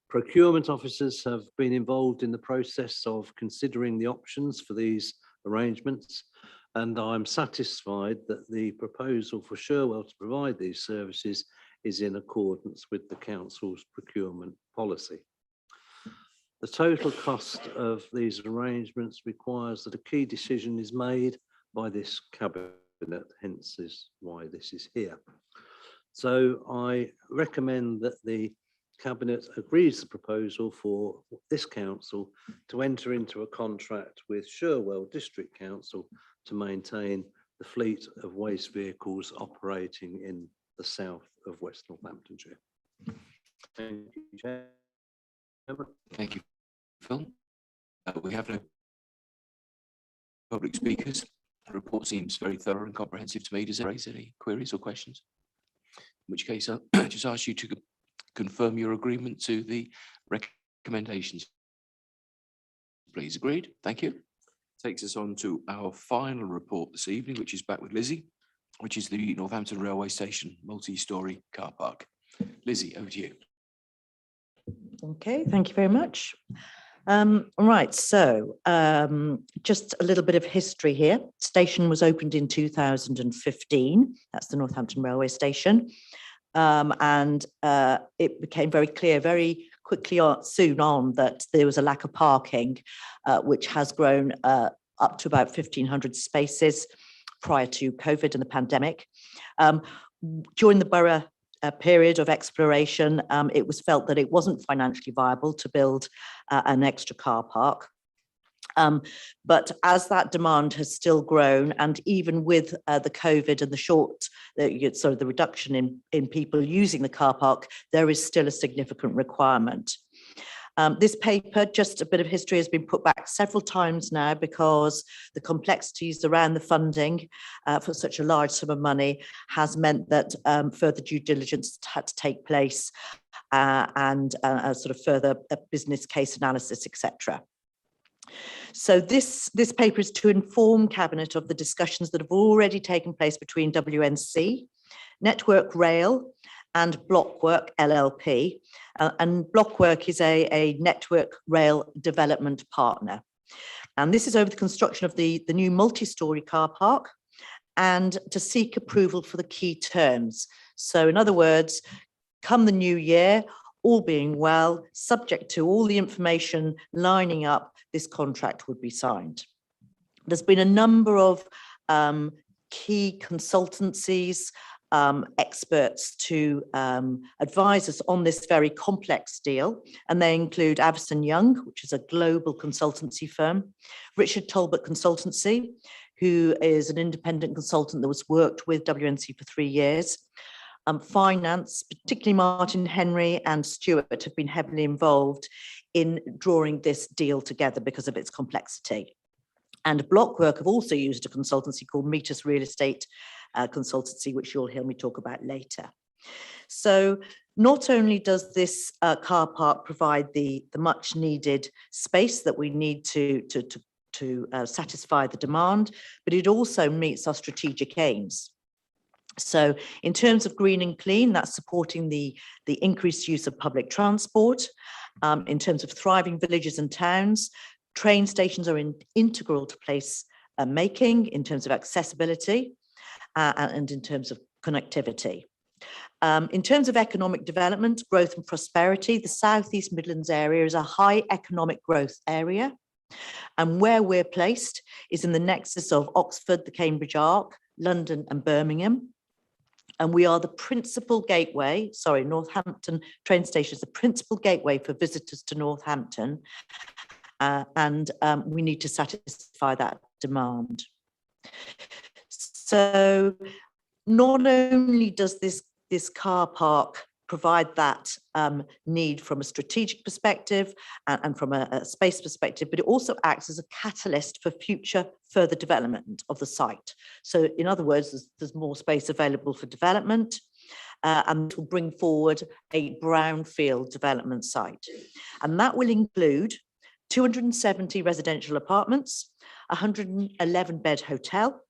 Procurement officers have been involved in the process of considering the options for these arrangements, and I'm satisfied that the proposal for Sherwell to provide these services is in accordance with the council's procurement policy. The total cost of these arrangements requires that a key decision is made by this cabinet. Cabinet, hence is why this is here. So I recommend that the Cabinet agrees the proposal for this council to enter into a contract with Sherwell District Council to maintain the fleet of waste vehicles operating in the south of West Northamptonshire. Thank you, Chairman. Thank you, Phil. We have no public speakers. The report seems very thorough and comprehensive to me. Does it raise any queries or questions? In which case, I'll just ask you to confirm your agreement to the recommendations. Please, agreed. Thank you. Takes us on to our final report this evening, which is back with Lizzie, which is the Northampton Railway Station multi-storey car park. Lizzie, over to you. Okay, thank you very much. Right, so just a little bit of history here. Station was opened in 2015. That's the Northampton Railway Station. And it became very clear very quickly soon on that there was a lack of parking, which has grown up to about 1,500 spaces prior to COVID and the pandemic. During the borough period of exploration, it was felt that it wasn't financially viable to build an extra car park. But as that demand has still grown, and even with the COVID and the reduction in people using the car park, there is still a significant requirement. This paper, just a bit of history, has been put back several times now because the complexities around the funding for such a large sum of money has meant that further due diligence had to take place and sort of further business case analysis, etc. So this paper is to inform Cabinet of the discussions that have already taken place between WNC, Network Rail and Blockwork LLP. And Blockwork is a Network Rail development partner. And this is over the construction of the new multi-storey car park and to seek approval for the key terms. So in other words, come the new year, all being well, subject to all the information lining up, this contract would be signed. There's been a number of key consultancies, experts to advise us on this very complex deal, and they include Avison Young, which is a global consultancy firm, Richard Talbot Consultancy, who is an independent consultant that was worked with WNC for 3 years. Finance, particularly Martin Henry and Stuart, have been heavily involved in drawing this deal together because of its complexity. And Blockwork have also used a consultancy called Metis Real Estate Consultancy, which you'll hear me talk about later. So not only does this car park provide the much needed space that we need to satisfy the demand, but it also meets our strategic aims. So in terms of green and clean, that's supporting the increased use of public transport. In terms of thriving villages and towns, train stations are integral to place making in terms of accessibility and in terms of connectivity. In terms of economic development, growth and prosperity, the South East Midlands area is a high economic growth area. And where we're placed is in the nexus of Oxford, the Cambridge Arc, London and Birmingham. And we are the principal gateway, Northampton train station is the principal gateway for visitors to Northampton. And we need to satisfy that demand. So not only does this car park provide that need from a strategic perspective and from a space perspective, but it also acts as a catalyst for future further development of the site. So in other words, there's more space available for development and will bring forward a brownfield development site. And that will include 270 residential apartments, 111 bed hotel,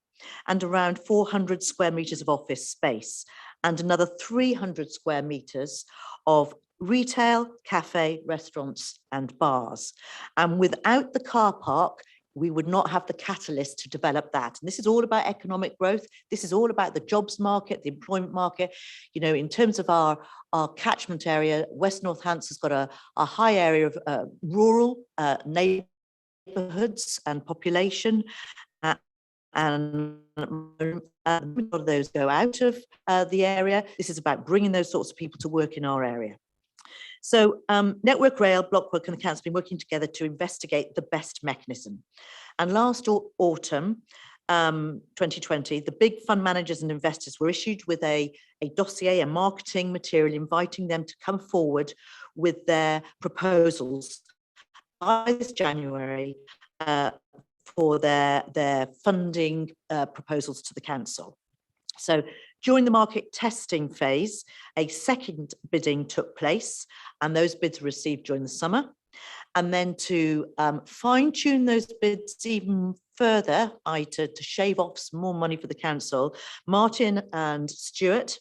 and around 400 square meters of office space, and another 300 square meters of retail, cafe, restaurants, and bars. And without the car park, we would not have the catalyst to develop that. And this is all about economic growth. This is all about the jobs market, the employment market. You know, in terms of our catchment area, West Northampton's got a high area of rural neighbourhoods and population. and a lot of those go out of the area. This is about bringing those sorts of people to work in our area. So Network Rail, Blockwork and the council have been working together to investigate the best mechanism. And last autumn, 2020, the big fund managers and investors were issued with a dossier, a marketing material, inviting them to come forward with their proposals by this January for their funding proposals to the council. So during the market testing phase, a second bidding took place, and those bids were received during the summer. And then to fine tune those bids even further, to shave off some more money for the council, Martin and Stuart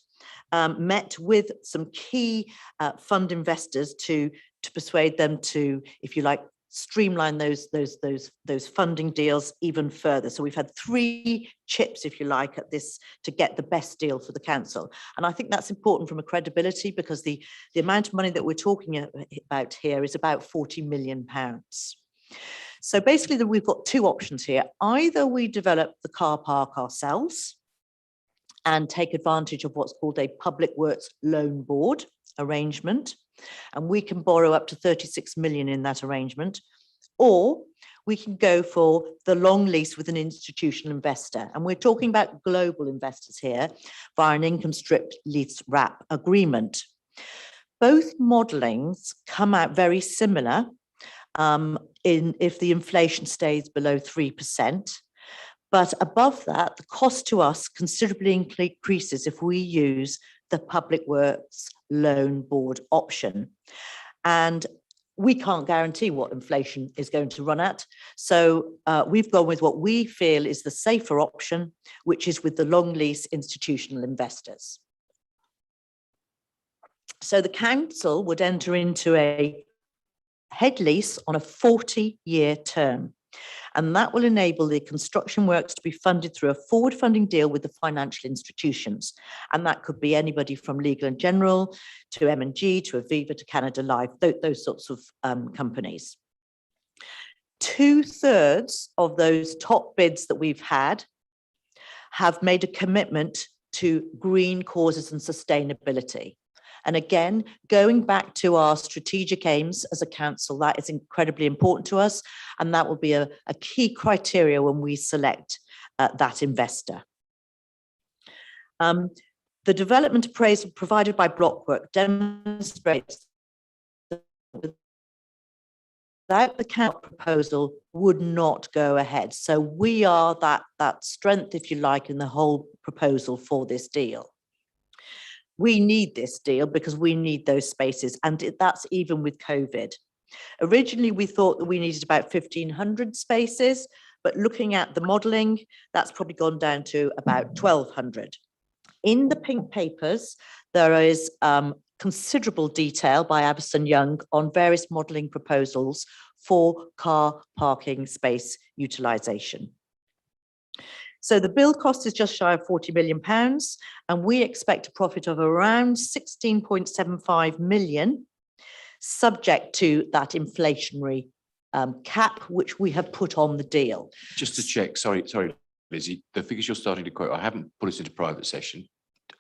met with some key fund investors to persuade them to, if you like, streamline those funding deals even further. So we've had 3 chips, if you like, at this to get the best deal for the council. And I think that's important from a credibility, because the amount of money that we're talking about here is about £40 million. So basically we've got 2 options here. Either we develop the car park ourselves and take advantage of what's called a public works loan board arrangement, and we can borrow up to 36 million in that arrangement, or we can go for the long lease with an institutional investor. And we're talking about global investors here via an income strip lease wrap agreement. Both modelings come out very similar if the inflation stays below 3%. But above that, the cost to us considerably increases if we use the Public Works Loan Board option. And we can't guarantee what inflation is going to run at. So we've gone with what we feel is the safer option, which is with the long lease institutional investors. So the council would enter into a head lease on a 40-year term. And that will enable the construction works to be funded through a forward funding deal with the financial institutions. And that could be anybody from Legal and General to M&G to Aviva to Canada Life, those sorts of companies. 2/3 of those top bids that we've had have made a commitment to green causes and sustainability. And again, going back to our strategic aims as a council, that is incredibly important to us. And that will be a key criteria when we select that investor. The development appraisal provided by Blockwork demonstrates that without the council proposal would not go ahead. So we are that strength, if you like, in the whole proposal for this deal. We need this deal because we need those spaces, and that's even with COVID. Originally, we thought that we needed about 1,500 spaces, but looking at the modelling, that's probably gone down to about 1,200. In the pink papers, there is considerable detail by Addison Young on various modelling proposals for car parking space utilisation. So the build cost is just shy of £40 million, and we expect a profit of around 16.75 million, subject to that inflationary cap, which we have put on the deal. Just to check, sorry, Lizzie, the figures you're starting to quote, I haven't put it into private session.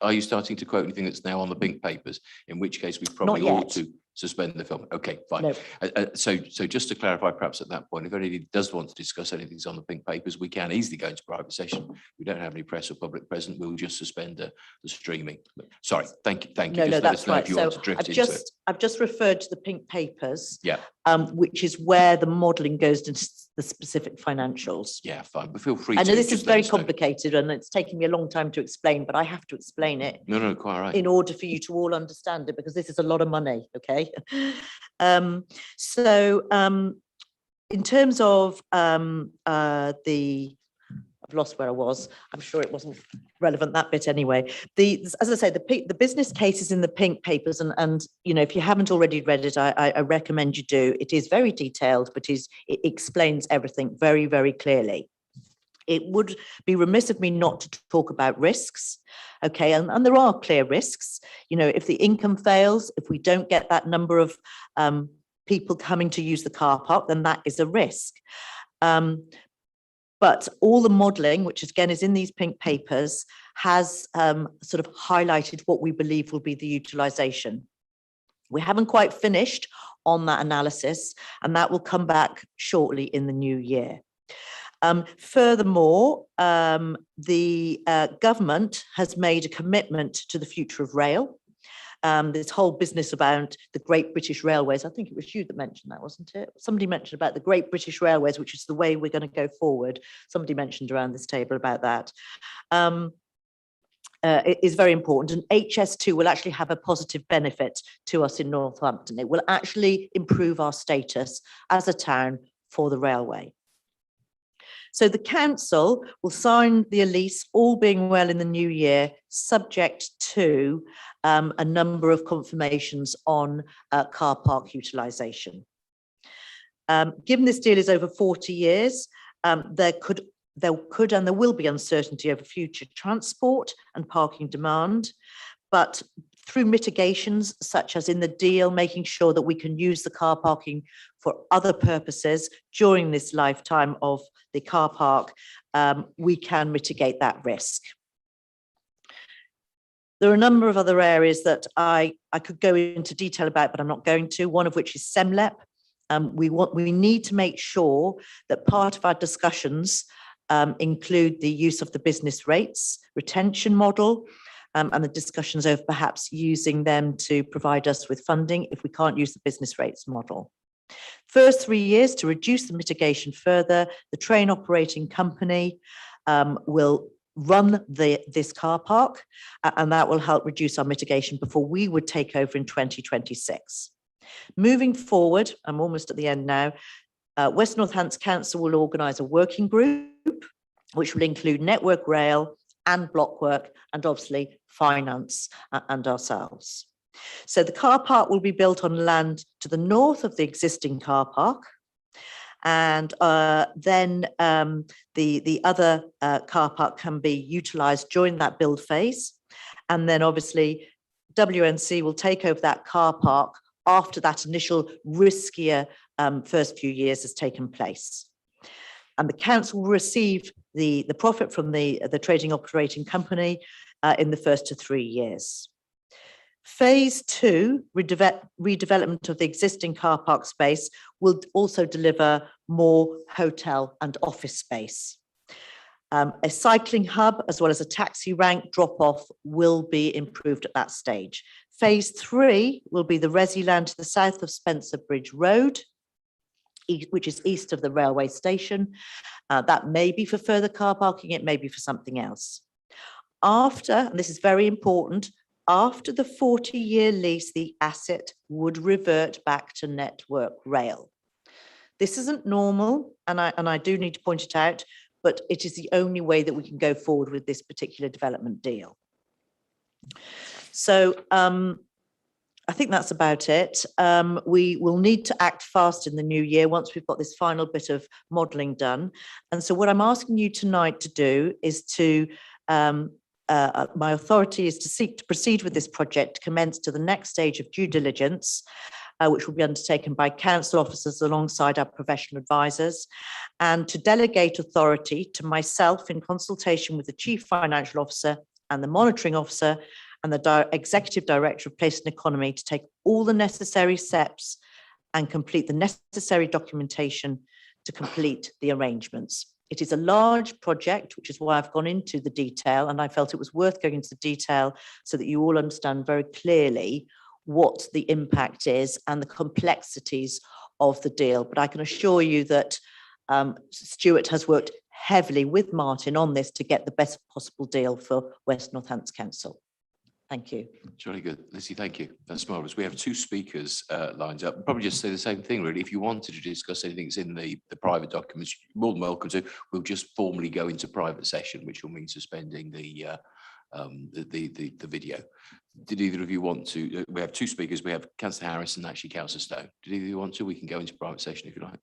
Are you starting to quote anything that's now on the pink papers? In which case we probably ought to suspend the film. Okay, fine. No. So just to clarify, perhaps at that point, if anybody does want to discuss anything that's on the pink papers, we can easily go into private session. We don't have any press or public present. We'll just suspend the streaming. Sorry, thank you. No, that's right. So I've just referred to the pink papers, which is where the modelling goes into the specific financials. Yeah, fine. But feel free. I know this is very complicated, and it's taking me a long time to explain, but I have to explain it. No, quite right. In order for you to all understand it, because this is a lot of money. Okay. In terms of I've lost where I was. I'm sure it wasn't relevant, that bit anyway. As I say, the business case is in the pink papers, and you know, if you haven't already read it, I recommend you do. It is very detailed, but it explains everything very, very clearly. It would be remiss of me not to talk about risks, okay? And there are clear risks. You know, if the income fails, if we don't get that number of people coming to use the car park, then that is a risk. But all the modelling, which again is in these pink papers, has sort of highlighted what we believe will be the utilisation. We haven't quite finished on that analysis, and that will come back shortly in the new year. Furthermore, the government has made a commitment to the future of rail. This whole business about the Great British Railways, I think it was you that mentioned that, wasn't it? Somebody mentioned about the Great British Railways, which is the way we're going to go forward. Somebody mentioned around this table about that. It is very important, and HS2 will actually have a positive benefit to us in Northampton. It will actually improve our status as a town for the railway. So the council will sign the lease, all being well, in the new year, subject to a number of confirmations on car park utilisation. Given this deal is over 40 years, there will be uncertainty over future transport and parking demand, but through mitigations such as in the deal, making sure that we can use the car parking for other purposes during this lifetime of the car park, we can mitigate that risk. There are a number of other areas that I could go into detail about, but I'm not going to, one of which is SEMLEP. We need to make sure that part of our discussions include the use of the business rates retention model, and the discussions of perhaps using them to provide us with funding if we can't use the business rates model. First 3 years, to reduce the mitigation further, the train operating company will run this car park, and that will help reduce our mitigation before we would take over in 2026. Moving forward, I'm almost at the end now, West Northampton Council will organise a working group which will include Network Rail and Blockwork, and obviously finance and ourselves. So the car park will be built on land to the north of the existing car park, and then the other car park can be utilised during that build phase, and then obviously WNC will take over that car park after that initial riskier first few years has taken place. And the council will receive the profit from the trading operating company in the first 3 years. Phase 2, redevelopment of the existing car park space, will also deliver more hotel and office space. A cycling hub as well as a taxi rank drop-off will be improved at that stage. Phase 3 will be the resi land to the south of Spencer Bridge Road, which is east of the railway station. That may be for further car parking, it may be for something else. After, and this is very important, after the 40-year lease, the asset would revert back to Network Rail. This isn't normal, and I do need to point it out, but it is the only way that we can go forward with this particular development deal. So I think that's about it. We will need to act fast in the new year once we've got this final bit of modelling done. And so what I'm asking you tonight to do is to, my authority is to seek to proceed with this project, to commence to the next stage of due diligence, which will be undertaken by council officers alongside our professional advisors, and to delegate authority to myself in consultation with the Chief Financial Officer and the Monitoring Officer and the Executive Director of Place and Economy to take all the necessary steps and complete the necessary documentation to complete the arrangements. It is a large project, which is why I've gone into the detail, and I felt it was worth going into the detail so that you all understand very clearly what the impact is and the complexities of the deal. But I can assure you that Stuart has worked heavily with Martin on this to get the best possible deal for West Northampton Council. Thank you. Jolly good. Lizzie, thank you. That's marvellous. We have 2 speakers lined up. Probably just say the same thing, really. If you wanted to discuss anything that's in the private documents, you're more than welcome to. We'll just formally go into private session, which will mean suspending the video. Did either of you want to? We have 2 speakers. We have Councillor Harris and actually Councillor Stone. Did either of you want to? We can go into private session if you like.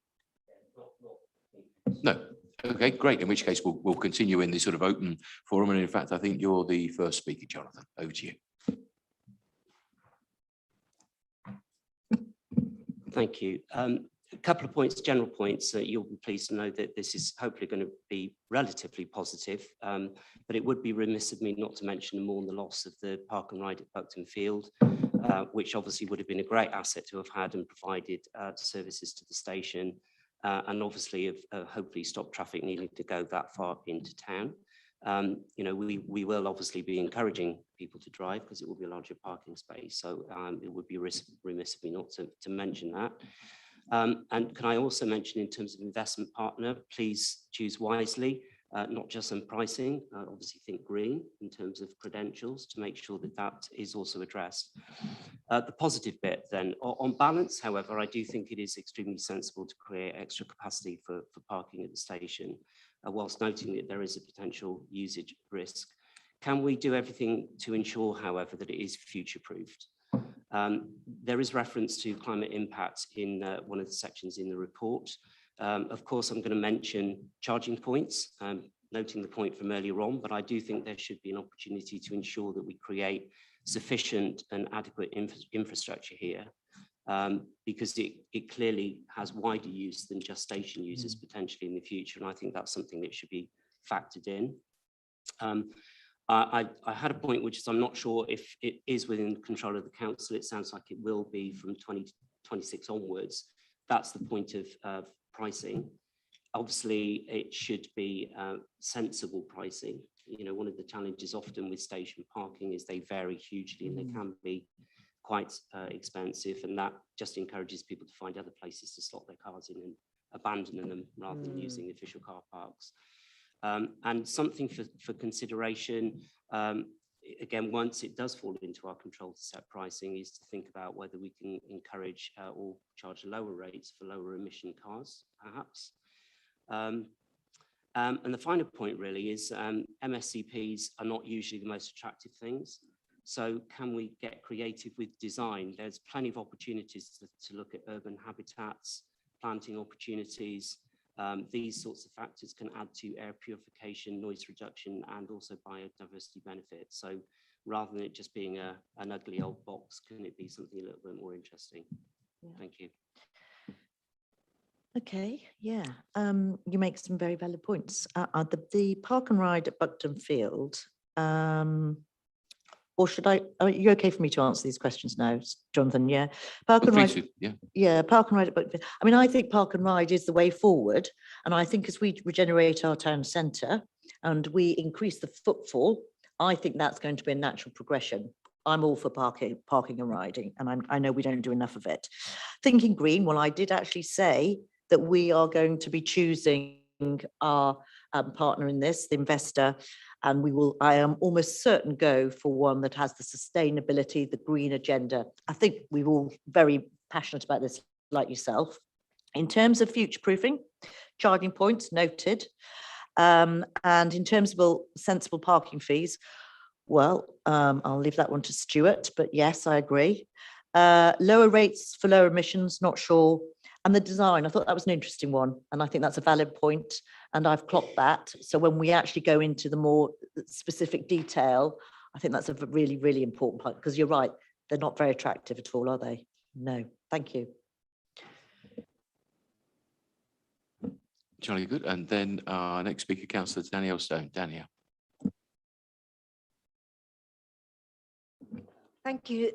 No. Okay, great. In which case, we'll continue in this sort of open forum. And in fact, I think you're the first speaker, Jonathan. Over to you. Thank you. A couple of points, general points. You'll be pleased to know that this is hopefully going to be relatively positive, but it would be remiss of me not to mention the mourn the loss of the park and ride at Buckton Field, which obviously would have been a great asset to have had and provided services to the station, and obviously have hopefully stopped traffic needing to go that far into town. You know, we will obviously be encouraging people to drive because it will be a larger parking space. So it would be remiss of me not to mention that. And can I also mention, in terms of investment partner, please choose wisely, not just on pricing, obviously think green in terms of credentials to make sure that that is also addressed. The positive bit then, on balance, however, I do think it is extremely sensible to create extra capacity for parking at the station, whilst noting that there is a potential usage risk. Can we do everything to ensure, however, that it is future-proofed? There is reference to climate impact in one of the sections in the report. Of course, I'm going to mention charging points, noting the point from earlier on, but I do think there should be an opportunity to ensure that we create sufficient and adequate infrastructure here, because it clearly has wider use than just station users potentially in the future, and I think that's something that should be factored in. I had a point which is I'm not sure if it is within control of the council. It sounds like it will be from 2026 onwards. That's the point of pricing. Obviously, it should be sensible pricing. You know, one of the challenges often with station parking is they vary hugely and they can be quite expensive, and that just encourages people to find other places to slot their cars in and abandoning them rather than using official car parks. And something for consideration, again, once it does fall into our control to set pricing, is to think about whether we can encourage or charge lower rates for lower emission cars, perhaps. And the final point really is MSCPs are not usually the most attractive things. So can we get creative with design? There's plenty of opportunities to look at urban habitats, planting opportunities. These sorts of factors can add to air purification, noise reduction, and also biodiversity benefits. So rather than it just being an ugly old box, can it be something a little bit more interesting? Yeah. Thank you. Okay, yeah, you make some very valid points. The park and ride at Buckton Field, or should I, are you okay for me to answer these questions now, Jonathan? Yeah. Park and ride, yeah, park and ride at Buckton Field. I mean, I think park and ride is the way forward. And I think as we regenerate our town centre and we increase the footfall, I think that's going to be a natural progression. I'm all for parking and riding, and I know we don't do enough of it. Thinking green, well, I did actually say that we are going to be choosing our partner in this, the investor, and we will, I am almost certain, go for one that has the sustainability, the green agenda. I think we're all very passionate about this, like yourself. In terms of future-proofing, charging points, noted. And in terms of sensible parking fees, well, I'll leave that one to Stuart, but yes, I agree. Lower rates for lower emissions, not sure. And the design, I thought that was an interesting one. And I think that's a valid point. And I've clocked that. So when we actually go into the more specific detail, I think that's a really, really important point, because you're right, they're not very attractive at all, are they? No, thank you. Jolly good. And then our next speaker, Councillor Danielle Stone. Danielle. Thank you,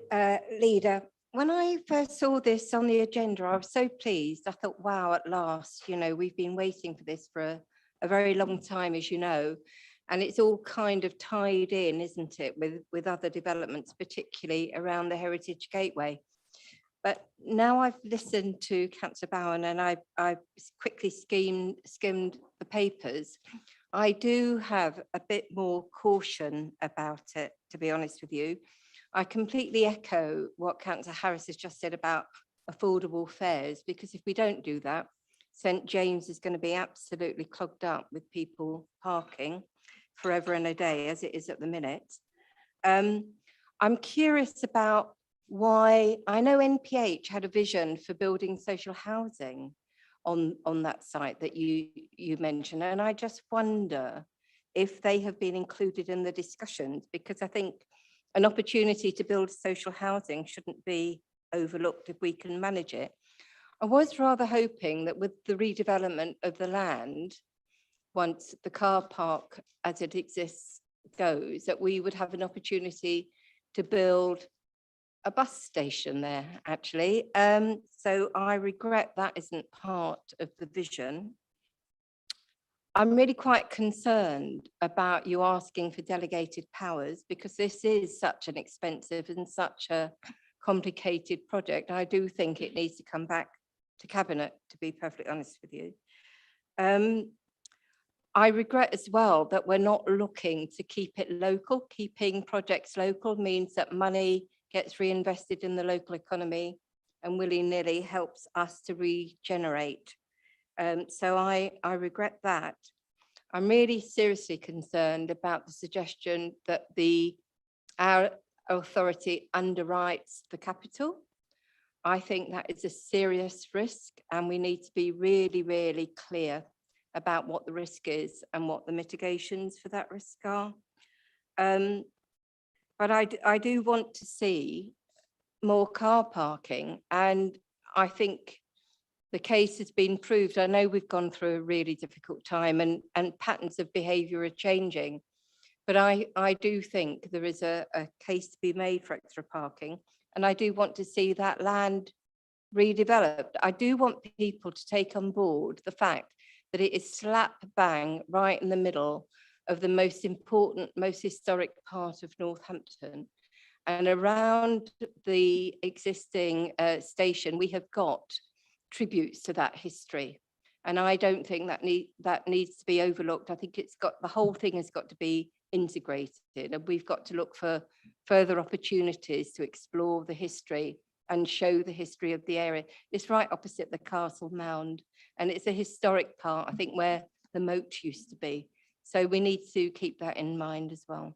Leader. When I first saw this on the agenda, I was so pleased. I thought, wow, at last, you know, we've been waiting for this for a very long time, as you know, and it's all kind of tied in, isn't it, with other developments, particularly around the Heritage Gateway. But now I've listened to Councillor Bowen and I quickly skimmed the papers. I do have a bit more caution about it, to be honest with you. I completely echo what Councillor Harris has just said about affordable fares, because if we don't do that, St James is going to be absolutely clogged up with people parking forever and a day, as it is at the minute. I'm curious about why, I know NPH had a vision for building social housing on that site that you mentioned, and I just wonder if they have been included in the discussions, because I think an opportunity to build social housing shouldn't be overlooked if we can manage it. I was rather hoping that with the redevelopment of the land, once the car park as it exists goes, that we would have an opportunity to build a bus station there, actually. So I regret that isn't part of the vision. I'm really quite concerned about you asking for delegated powers, because this is such an expensive and such a complicated project. I do think it needs to come back to Cabinet, to be perfectly honest with you. I regret as well that we're not looking to keep it local. Keeping projects local means that money gets reinvested in the local economy and willy-nilly helps us to regenerate. So I regret that. I'm really seriously concerned about the suggestion that our authority underwrites the capital. I think that is a serious risk, and we need to be really, really clear about what the risk is and what the mitigations for that risk are. But I do want to see more car parking, and I think the case has been proved. I know we've gone through a really difficult time, and patterns of behaviour are changing, but I do think there is a case to be made for extra parking, and I do want to see that land redeveloped. I do want people to take on board the fact that it is slap bang right in the middle of the most important, most historic part of Northampton. And around the existing station, we have got tributes to that history. And I don't think that needs to be overlooked. I think the whole thing has got to be integrated, and we've got to look for further opportunities to explore the history and show the history of the area. It's right opposite the Castle Mound, and it's a historic part, I think, where the moat used to be. So we need to keep that in mind as well.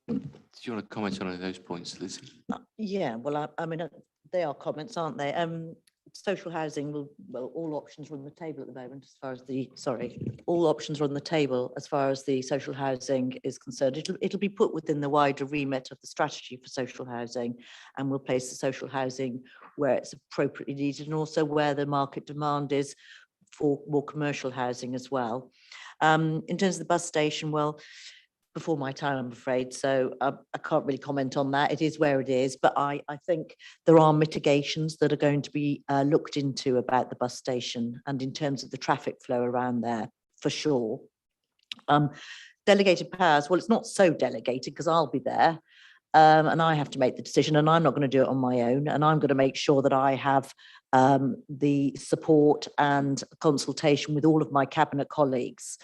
Do you want to comment on any of those points, Lizzie? Yeah, well, I mean, they are comments, aren't they? Social housing well, all options are on the table at the moment as far as all options are on the table as far as the social housing is concerned. It'll be put within the wider remit of the strategy for social housing, and we'll place the social housing where it's appropriately needed and also where the market demand is for more commercial housing as well. In terms of the bus station, well, before my time, I'm afraid, so I can't really comment on that. It is where it is, but I think there are mitigations that are going to be looked into about the bus station and in terms of the traffic flow around there, for sure. Delegated powers, well, it's not so delegated because I'll be there and I have to make the decision, and I'm not going to do it on my own, and I'm going to make sure that I have the support and consultation with all of my Cabinet colleagues.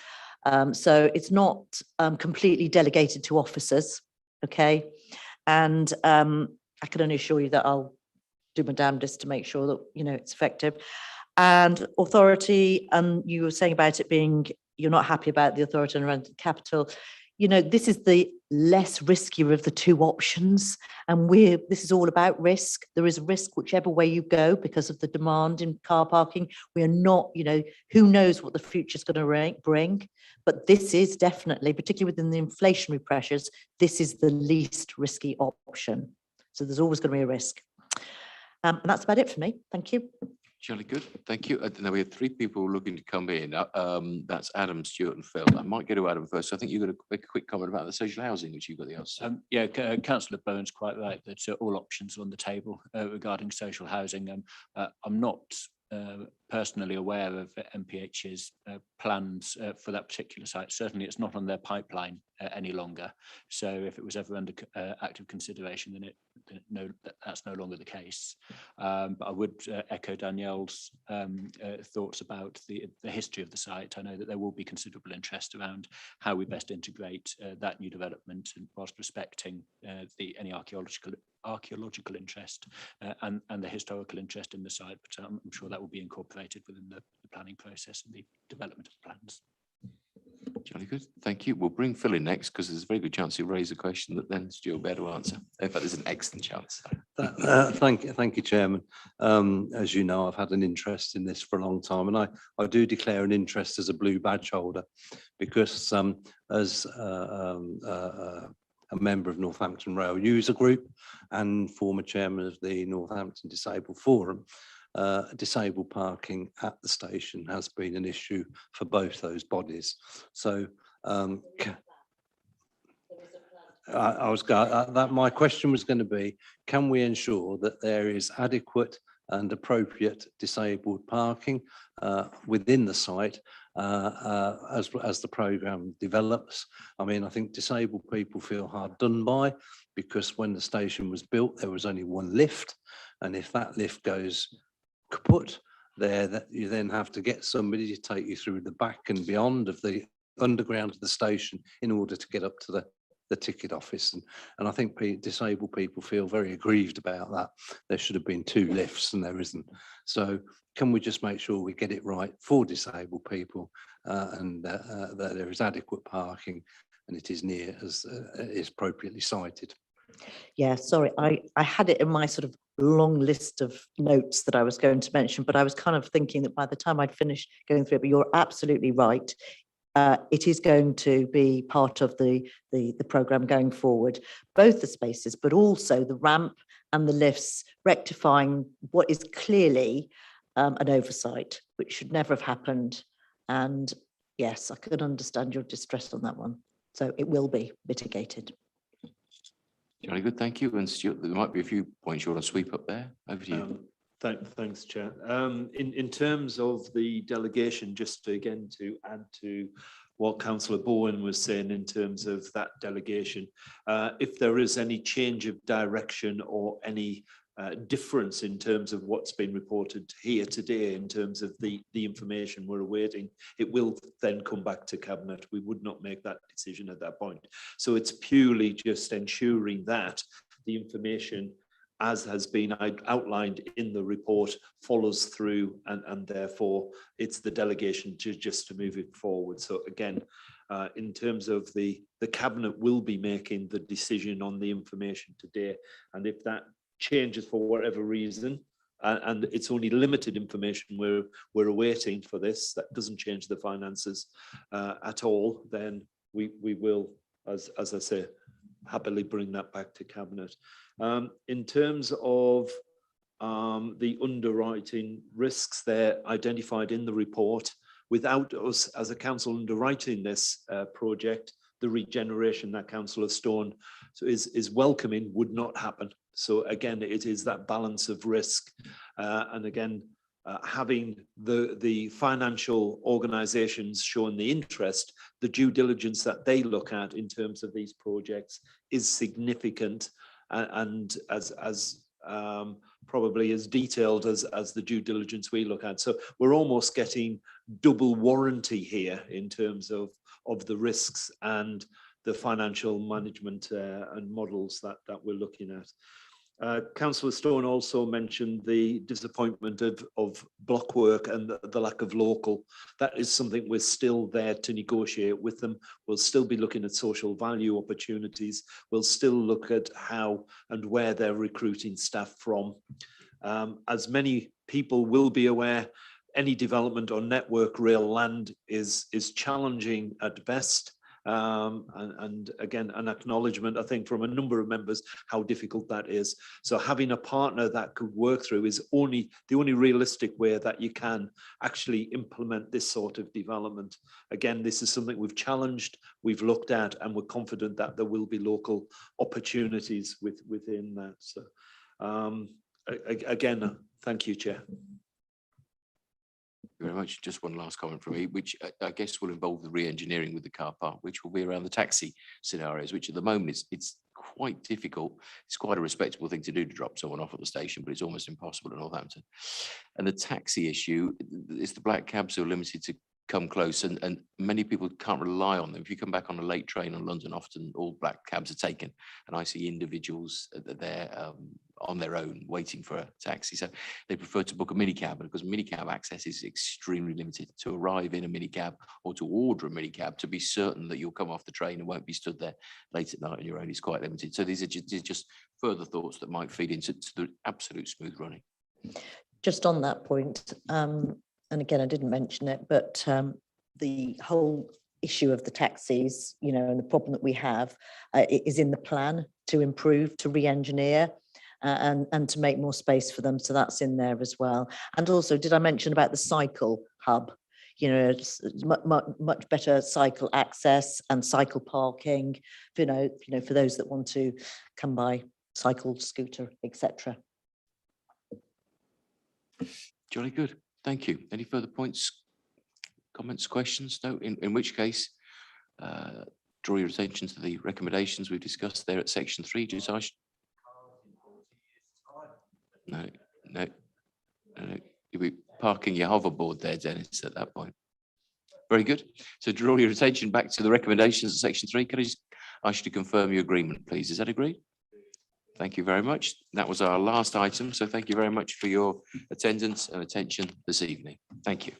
So it's not completely delegated to officers, okay? And I can only assure you that I'll do my damnedest to make sure that, it's effective. And authority, you were saying about it being, you're not happy about the authority around the capital. This is the less riskier of the two options, and this is all about risk. There is a risk whichever way you go because of the demand in car parking. We are not, who knows what the future is going to bring, but this is definitely, particularly within the inflationary pressures, this is the least risky option. So there's always going to be a risk. And that's about it for me. Thank you. Jolly good, thank you. Now we have three people looking to come in. That's Adam, Stuart and Phil. I might go to Adam first. I think you're going to make a quick comment about the social housing, which you've got the answer. Yeah, Councillor Bowen's quite right that all options are on the table regarding social housing. I'm not personally aware of MPH's plans for that particular site. Certainly it's not on their pipeline any longer. So if it was ever under active consideration, then that's no longer the case. But I would echo Danielle's thoughts about the history of the site. I know that there will be considerable interest around how we best integrate that new development, and whilst respecting any archaeological interest and the historical interest in the site, but I'm sure that will be incorporated within the planning process and the development of plans. Jolly good, thank you. We'll bring Phil in next because there's a very good chance he'll raise a question that then Stuart will be able to answer. In fact, there's an excellent chance. Thank you, Chairman. As you know, I've had an interest in this for a long time, and I do declare an interest as a blue badge holder because as a member of Northampton Rail User Group and former chairman of the Northampton Disabled Forum. Disabled parking at the station has been an issue for both those bodies. So my question was going to be, can we ensure that there is adequate and appropriate disabled parking within the site as the programme develops? I mean, I think disabled people feel hard done by, because when the station was built, there was only one lift. And if that lift goes kaput there, that you then have to get somebody to take you through the back and beyond of the underground of the station in order to get up to the ticket office. And I think disabled people feel very aggrieved about that. There should have been 2 lifts and there isn't. So can we just make sure we get it right for disabled people and that there is adequate parking and it is near as is appropriately cited? Yeah, sorry, I had it in my sort of long list of notes that I was going to mention, but I was kind of thinking that by the time I'd finished going through it, but you're absolutely right. It is going to be part of the programme going forward, both the spaces, but also the ramp and the lifts, rectifying what is clearly an oversight, which should never have happened. And yes, I could understand your distress on that one. So it will be mitigated. Jolly good, thank you. And Stuart, there might be a few points you want to sweep up there. Over to you. Thanks, Chair. In terms of the delegation, just again to add to what Councillor Bowen was saying in terms of that delegation, if there is any change of direction or any difference in terms of what's been reported here today in terms of the information we're awaiting, it will then come back to Cabinet. We would not make that decision at that point. So it's purely just ensuring that the information as has been outlined in the report follows through, and therefore it's the delegation just to move it forward. So again, in terms of the Cabinet will be making the decision on the information today, and if that changes for whatever reason, and it's only limited information we're awaiting for this, that doesn't change the finances at all, then we will, as I say, happily bring that back to Cabinet. In terms of the underwriting risks, they're identified in the report. Without us as a council underwriting this project, the regeneration that Councillor Stone is welcoming would not happen. So again, it is that balance of risk. And again, having the financial organisations showing the interest, the due diligence that they look at in terms of these projects is significant, and as probably as detailed as the due diligence we look at. So we're almost getting double warranty here in terms of the risks and the financial management and models that we're looking at. Councillor Stone also mentioned the disappointment of block work and the lack of local. That is something we're still there to negotiate with them. We'll still be looking at social value opportunities. We'll still look at how and where they're recruiting staff from. As many people will be aware, any development on network rail land is challenging at best. And again, an acknowledgement, I think, from a number of members, how difficult that is. So having a partner that could work through is the only realistic way that you can actually implement this sort of development. Again, this is something we've challenged, we've looked at, and we're confident that there will be local opportunities within that. So again, thank you, Chair. Thank you very much. Just one last comment from me, which I guess will involve the re-engineering with the car park, which will be around the taxi scenarios, which at the moment it's quite difficult. It's quite a respectable thing to do to drop someone off at the station, but it's almost impossible in Northampton. And the taxi issue is the black cabs are limited to come close, and many people can't rely on them. If you come back on a late train on London, often all black cabs are taken, and I see individuals there on their own waiting for a taxi. So they prefer to book a minicab, because minicab access is extremely limited. To arrive in a minicab or to order a minicab to be certain that you'll come off the train and won't be stood there late at night on your own is quite limited. So these are just further thoughts that might feed into the absolute smooth running. Just on that point, and again, I didn't mention it, but the whole issue of the taxis, you know, and the problem that we have is in the plan to improve, to re-engineer and to make more space for them. So that's in there as well. And also, did I mention about the cycle hub? You know, it's much better cycle access and cycle parking, you know, for those that want to come by cycle, scooter, etc. Jolly good. Thank you. Any further points, comments, questions? No, in which case, draw your attention to the recommendations we've discussed there at section 3. Just ask. No. You'll be parking your hoverboard there, Dennis, at that point. Very good. So draw your attention back to the recommendations of section 3. Can I just ask you to confirm your agreement, please? Is that agreed? Thank you very much. That was our last item. So thank you very much for your attendance and attention this evening. Thank you.